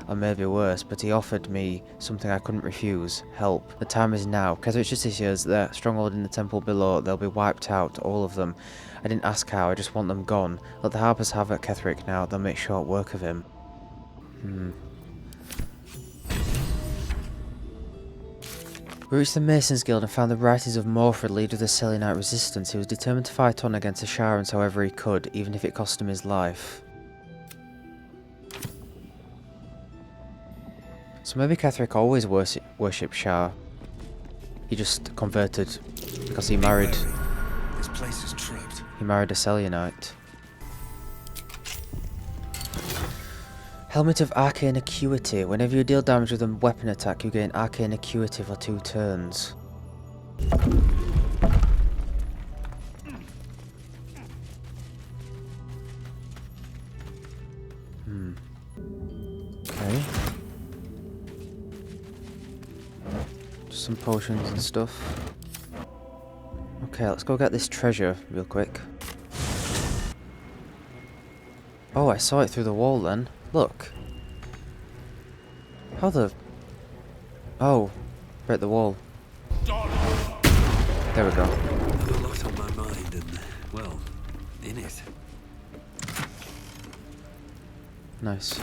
Or maybe worse, but he offered me something I couldn't refuse. Help. The time is now. Ketheric's justiciars, their stronghold in the temple below, they'll be wiped out, all of them. I didn't ask how, I just want them gone. Let the harpers have at Ketheric now, they'll make short work of him. We reached the Masons Guild and found the writings of Morfred, leader of the Selionite resistance. He was determined to fight on against the Sharans however he could, even if it cost him his life. So maybe Ketheric always worshipped Shah. He just converted because he married. This place is trapped. He married a Selionite. Helmet of Arcane Acuity. Whenever you deal damage with a weapon attack, you gain Arcane Acuity for 2 turns. Okay. Just some potions and stuff. Okay, let's go get this treasure real quick. Oh, I saw it through the wall then. Look. How the... Oh, break the wall. There we go. I've a lot on my mind and, well, in it. Nice.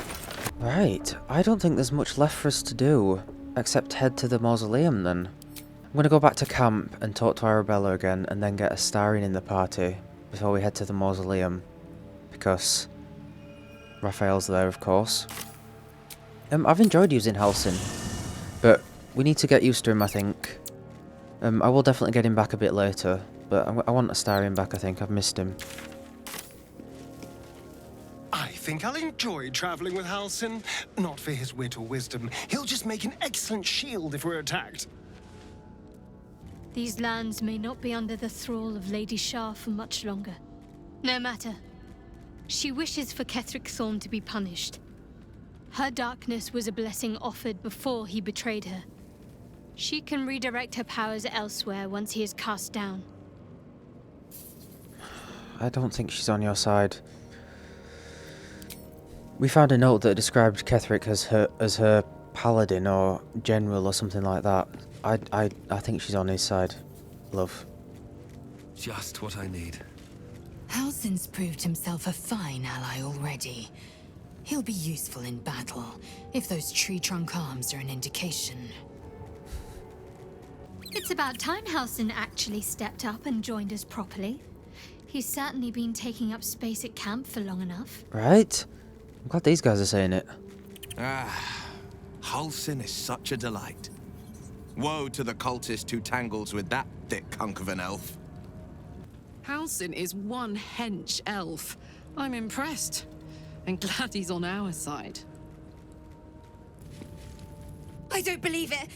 Right, I don't think there's much left for us to do, except head to the mausoleum then. I'm gonna go back to camp and talk to Arabella again, and then get Astarion in the party before we head to the mausoleum, because Raphael's there, of course. I've enjoyed using Halsin, but we need to get used to him, I think. I will definitely get him back a bit later, but I want Astarion back, I think. I've missed him. I think I'll enjoy traveling with Halsin. Not for his wit or wisdom. He'll just make an excellent shield if we're attacked. These lands may not be under the thrall of Lady Shah for much longer. No matter. She wishes for Ketheric Thorn to be punished. Her darkness was a blessing offered before he betrayed her. She can redirect her powers elsewhere once he is cast down. I don't think she's on your side. We found a note that described Ketheric as her paladin or general or something like that. I think she's on his side, love. Just what I need. Halsin's proved himself a fine ally already. He'll be useful in battle, if those tree trunk arms are an indication. It's about time Halsin actually stepped up and joined us properly. He's certainly been taking up space at camp for long enough. Right? I'm glad these guys are saying it. Halsin is such a delight. Woe to the cultist who tangles with that thick hunk of an elf. Halsin is one hench elf. I'm impressed. And glad he's on our side. I don't believe it!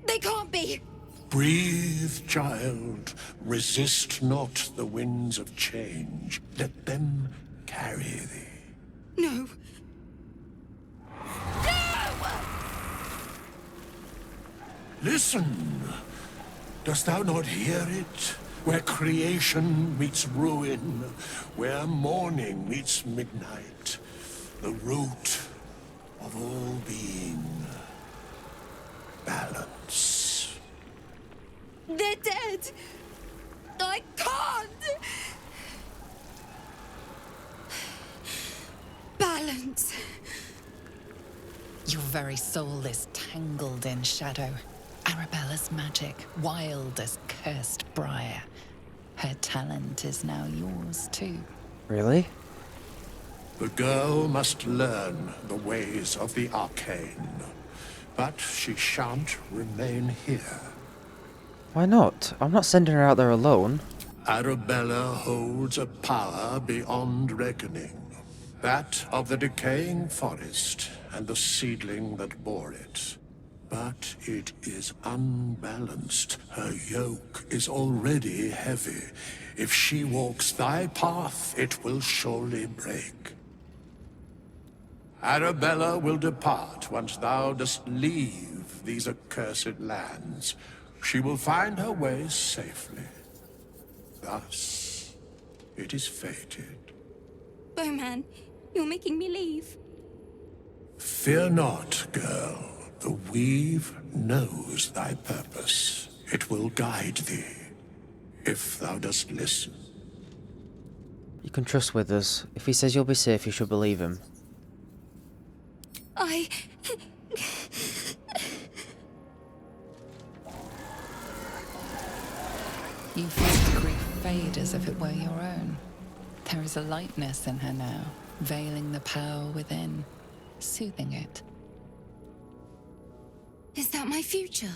They can't be! Breathe, child. Resist not the winds of change. Let them carry thee. No. Listen. Dost thou not hear it? Where creation meets ruin, where morning meets midnight, the root of all being. Balance. They're dead! I can't! Balance. Your very soul is tangled in shadow. Arabella's magic, wild as cursed briar. Her talent is now yours too. Really? The girl must learn the ways of the arcane. But she shan't remain here. Why not? I'm not sending her out there alone. Arabella holds a power beyond reckoning. That of the decaying forest and the seedling that bore it. But it is unbalanced. Her yoke is already heavy. If she walks thy path, it will surely break. Arabella will depart once thou dost leave these accursed lands. She will find her way safely. Thus, it is fated. Bowman, you're making me leave. Fear not, girl. The weave knows thy purpose. It will guide thee, if thou dost listen. You can trust Withers. If he says you'll be safe, you should believe him. You feel the grief fade as if it were your own. There is a lightness in her now, veiling the power within, soothing it. Is that my future?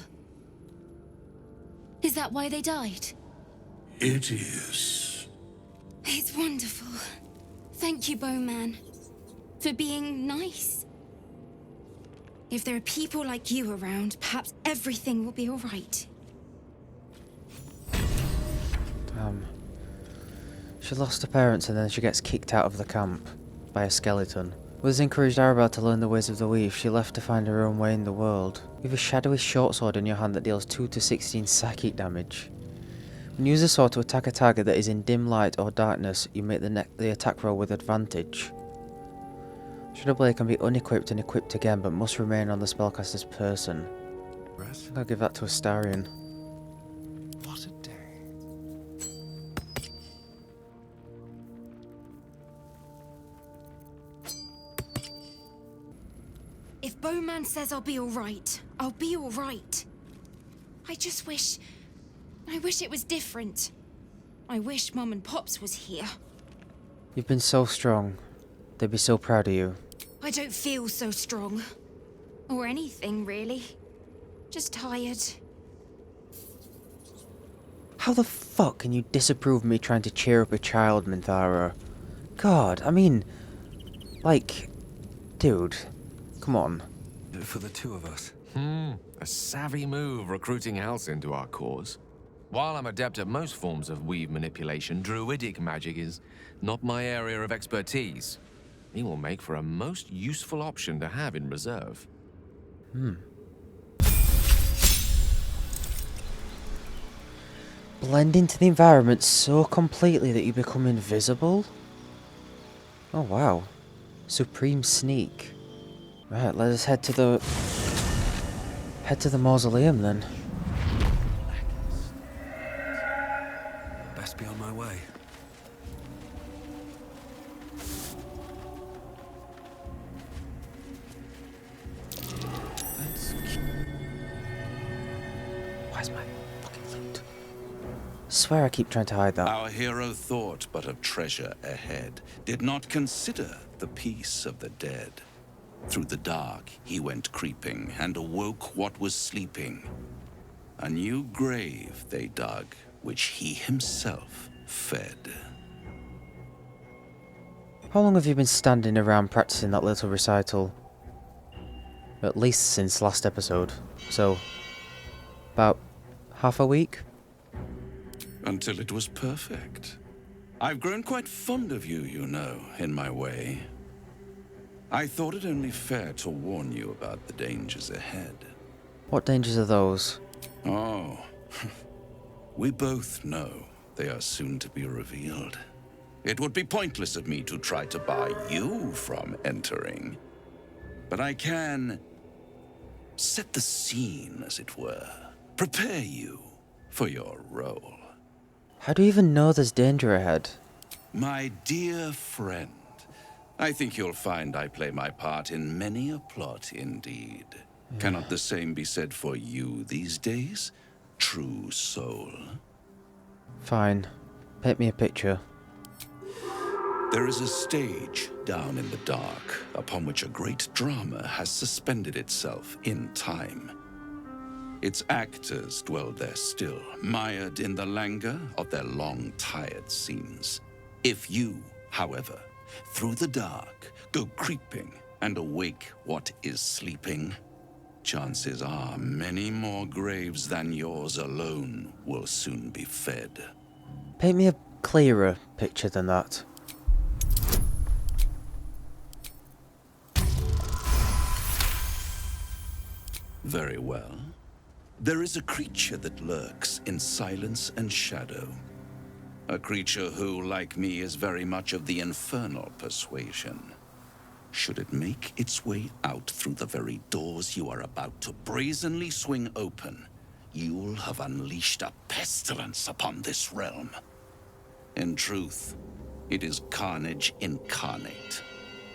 Is that why they died? It is. It's wonderful. Thank you, Bowman, for being nice. If there are people like you around, perhaps everything will be all right. Damn. She lost her parents and then she gets kicked out of the camp by a skeleton. Withers encouraged Arabella to learn the ways of the weave. She left to find her own way in the world. You have a shadowy short sword in your hand that deals 2 to 16 psychic damage. When you use the sword to attack a target that is in dim light or darkness, you make the attack roll with advantage. Shadow Blade can be unequipped and equipped again, but must remain on the spellcaster's person. I think I'll give that to Astarion. What a day. If Bowman says I'll be all right, I'll be all right. I wish it was different. I wish Mum and Pops was here. You've been so strong. They'd be so proud of you. I don't feel so strong. Or anything, really. Just tired. How the fuck can you disapprove me trying to cheer up a child, Minthara? God, I mean... Like... Dude... Come on. For the two of us. A savvy move recruiting Halsin to our cause. While I'm adept at most forms of weave manipulation, druidic magic is not my area of expertise. He will make for a most useful option to have in reserve. Blend into the environment so completely that you become invisible? Oh wow. Supreme sneak. Right, let us head to the mausoleum then. Best be on my way. Where's my fucking loot? I swear I keep trying to hide that. Our hero thought but of treasure ahead, did not consider the peace of the dead. Through the dark he went creeping, and awoke what was sleeping. A new grave they dug, which he himself fed. How long have you been standing around practicing that little recital? At least since last episode. So, about half a week? Until it was perfect. I've grown quite fond of you, you know, in my way. I thought it only fair to warn you about the dangers ahead. What dangers are those? Oh, we both know they are soon to be revealed. It would be pointless of me to try to bar you from entering. But I can set the scene, as it were. Prepare you for your role. How do you even know there's danger ahead? My dear friend, I think you'll find I play my part in many a plot indeed. Cannot the same be said for you these days, true soul? Fine. Paint me a picture. There is a stage down in the dark upon which a great drama has suspended itself in time. Its actors dwell there still, mired in the languor of their long, tired scenes. If you, however, through the dark, go creeping and awake what is sleeping, chances are many more graves than yours alone will soon be fed. Paint me a clearer picture than that. Very well. There is a creature that lurks in silence and shadow. A creature who, like me, is very much of the infernal persuasion. Should it make its way out through the very doors you are about to brazenly swing open, you'll have unleashed a pestilence upon this realm. In truth, it is carnage incarnate.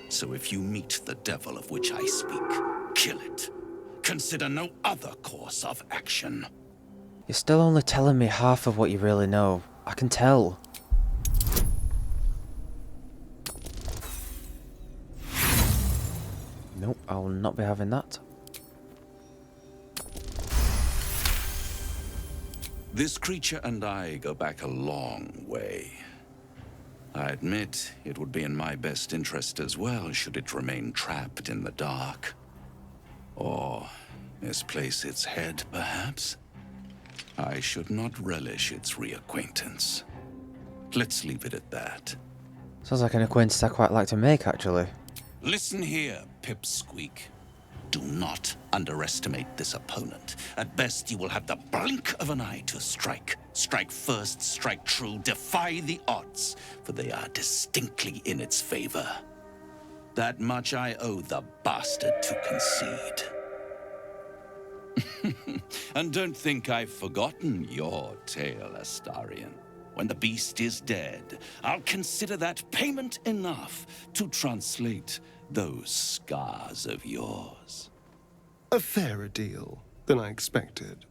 So if you meet the devil of which I speak, kill it. Consider no other course of action. You're still only telling me half of what you really know. I can tell. Nope, I will not be having that. This creature and I go back a long way. I admit it would be in my best interest as well should it remain trapped in the dark. Or misplace its head, perhaps? I should not relish its reacquaintance. Let's leave it at that. Sounds like an acquaintance I quite like to make, actually. Listen here, Pipsqueak. Do not underestimate this opponent. At best, you will have the blink of an eye to strike. Strike first, strike true, defy the odds, for they are distinctly in its favor. That much I owe the bastard to concede. And don't think I've forgotten your tale, Astarion. When the beast is dead, I'll consider that payment enough to translate those scars of yours. A fairer deal than I expected.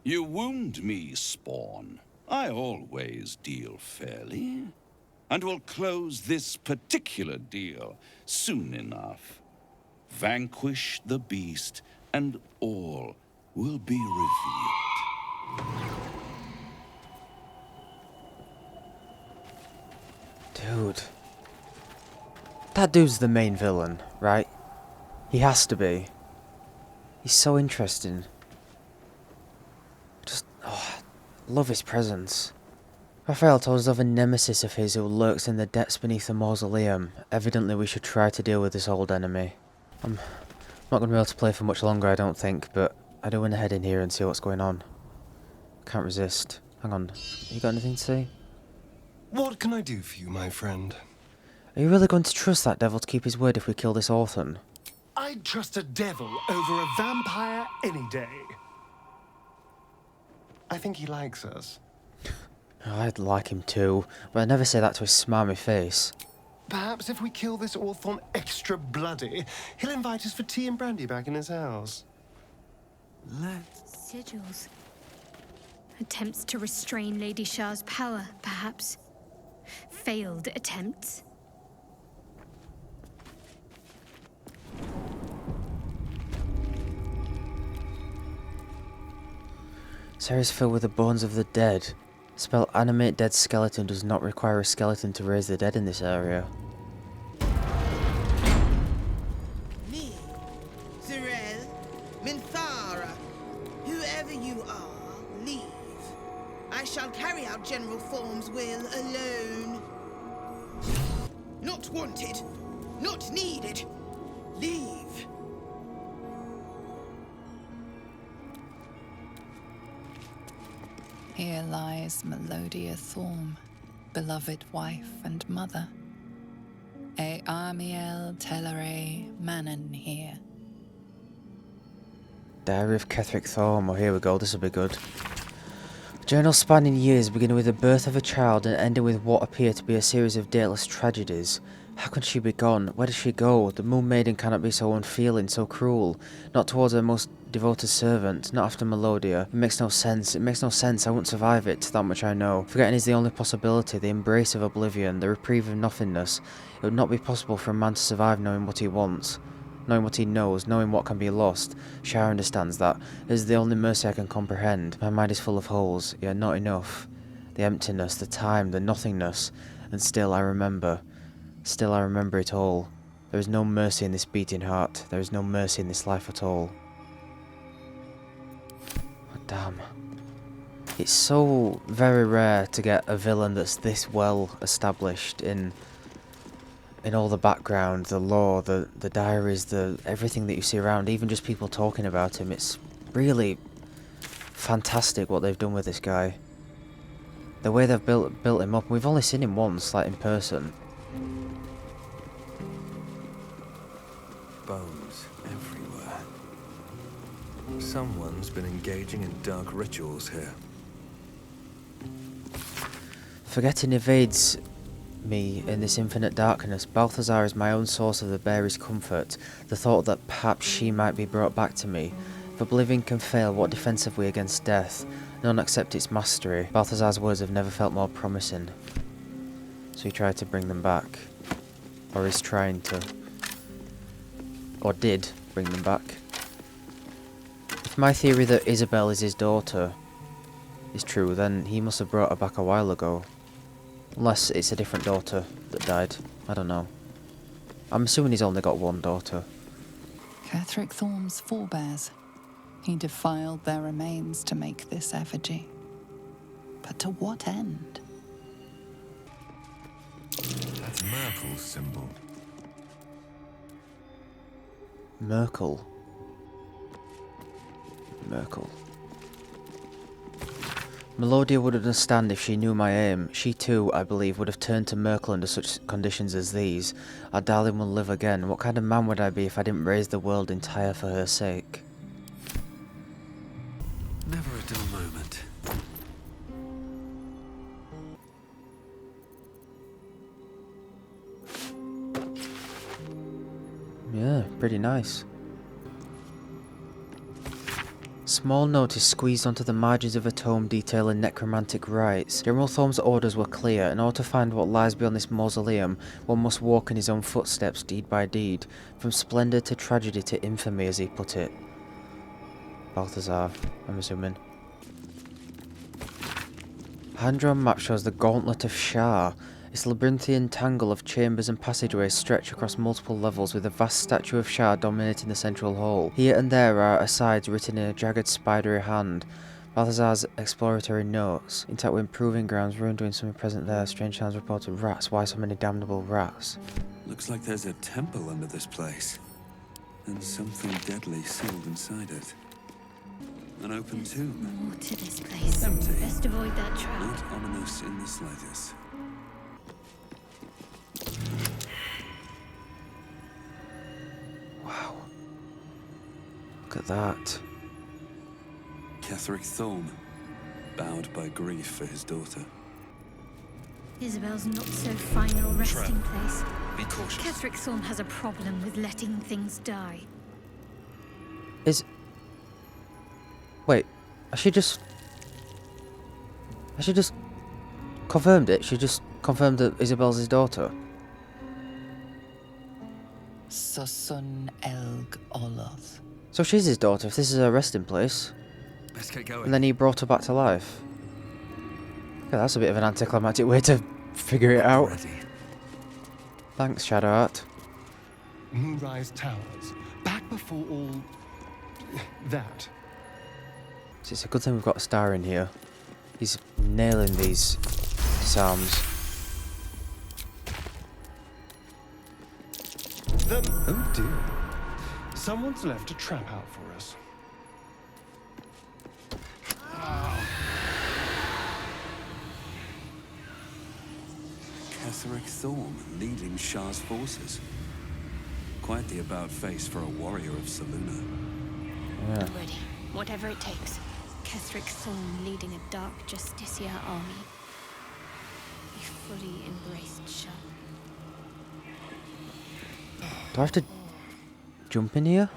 You wound me, Spawn. I always deal fairly. And will close this particular deal soon enough. Vanquish the beast, and all will be revealed. Dude. That dude's the main villain, right? He has to be. He's so interesting. Love his presence. Raphael told us of a nemesis of his who lurks in the depths beneath the mausoleum. Evidently we should try to deal with this old enemy. I'm not going to be able to play for much longer, I don't think, but I do want to head in here and see what's going on. Can't resist. Hang on, you got anything to say? What can I do for you, my friend? Are you really going to trust that devil to keep his word if we kill this orphan? I'd trust a devil over a vampire any day. I think he likes us. I'd like him too, but I'd never say that to his smarmy face. Perhaps if we kill this Orthon extra bloody, he'll invite us for tea and brandy back in his house. Sigils. Attempts to restrain Lady Shah's power, perhaps. Failed attempts. This area is filled with the bones of the dead. Spell animate dead skeleton does not require a skeleton to raise the dead in this area. Me, Zerel, Minthara, whoever you are, leave. I shall carry out General Form's will alone. Not wanted, not needed. Leave. Here lies Melodia Thorm, beloved wife and mother. E Amiel Telere Manon here. Diary of Ketheric Thorm. Oh, here we go, this will be good. Journal spanning years, beginning with the birth of a child and ending with what appear to be a series of dateless tragedies. How can she be gone? Where does she go? The Moon Maiden cannot be so unfeeling, so cruel. Not towards her most devoted servant, not after Melodia. It makes no sense. It makes no sense. I won't survive it, that much I know. Forgetting is the only possibility, the embrace of oblivion, the reprieve of nothingness. It would not be possible for a man to survive knowing what he wants. Knowing what he knows, knowing what can be lost. Shire understands that. It is the only mercy I can comprehend. My mind is full of holes, yet not enough. The emptiness, the time, the nothingness. And still I remember. Still I remember it all. There is no mercy in this beating heart. There is no mercy in this life at all. Oh, damn. It's so very rare to get a villain that's this well established in all the background, the lore, the diaries, the everything that you see around, even just people talking about him. It's really fantastic what they've done with this guy. The way they've built him up. We've only seen him once, like in person. Bones everywhere. Someone's been engaging in dark rituals here. Forgetting evades me in this infinite darkness. Balthazar is my own source of the barest comfort. The thought that perhaps she might be brought back to me. If oblivion can fail, what defense have we against death? None accept its mastery. Balthazar's words have never felt more promising. So he tried to bring them back. Or is trying to. Or did bring them back. If my theory that Isabel is his daughter is true, then he must have brought her back a while ago. Unless it's a different daughter that died. I don't know. I'm assuming he's only got one daughter. Ketheric Thorm's forebears. He defiled their remains to make this effigy. But to what end? That's Merkel's symbol. Merkel. Merkel. Melodia would understand if she knew my aim. She too, I believe, would have turned to Merkel under such conditions as these. Our darling will live again. What kind of man would I be if I didn't raise the world entire for her sake? Never a dull moment. Yeah, pretty nice. Small note is squeezed onto the margins of a tome detailing necromantic rites. General Thorm's orders were clear. In order to find what lies beyond this mausoleum, one must walk in his own footsteps, deed by deed. From splendor to tragedy to infamy, as he put it. Balthazar, I'm assuming. Hand-drawn map shows the Gauntlet of Shar. Its labyrinthian tangle of chambers and passageways stretch across multiple levels, with a vast statue of Shar dominating the central hall. Here and there are asides written in a jagged spidery hand. Balthazar's exploratory notes. Intact with improving grounds, ruin doing something present there. Strange sounds reported. Rats. Why so many damnable rats? Looks like there's a temple under this place. And something deadly sealed inside it. An open tomb. More to this place. Empty. Best avoid that trap. Not ominous in the slightest. Wow. Look at that. Ketheric Thorm, bowed by grief for his daughter. Isabel's not so final resting place. Be cautious. Ketheric Thorm has a problem with letting things die. Wait, has she just confirmed it? She just confirmed that Isabel's his daughter? Susun Elg Oloth. So she's his daughter if this is her resting place. Let's get going. And then he brought her back to life. Yeah, that's a bit of an anticlimactic way to figure it out. Ready. Thanks, Shadowheart. Moonrise Towers. Back before all that. So it's a good thing we've got a star in here. He's nailing these psalms. Oh dear. Someone's left a trap out for us. Ketheric Thorm leading Shar's forces. Quite the about-face for a warrior of Selûne. Yeah. I'm ready. Whatever it takes. Ketheric Thorm leading a dark Justicia army. He fully embraced Shar. Do I have to jump in here?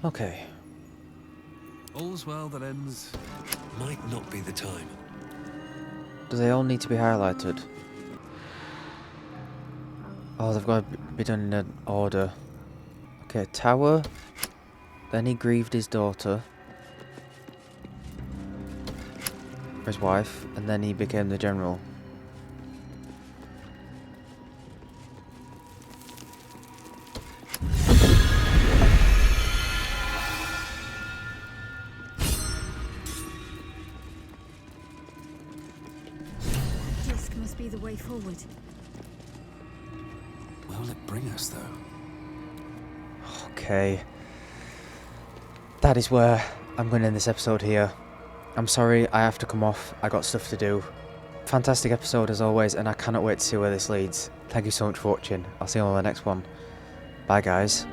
Okay. All's well that ends might not be the time. Do they all need to be highlighted? Oh, they've got to be done in an order. Okay, tower. Then he grieved his daughter. Or his wife. And then he became the general. Disc must be the way forward. Where will it bring us, though? Okay. That is where I'm going to end this episode here. I'm sorry, I have to come off. I got stuff to do. Fantastic episode as always, and I cannot wait to see where this leads. Thank you so much for watching. I'll see you on the next one. Bye, guys.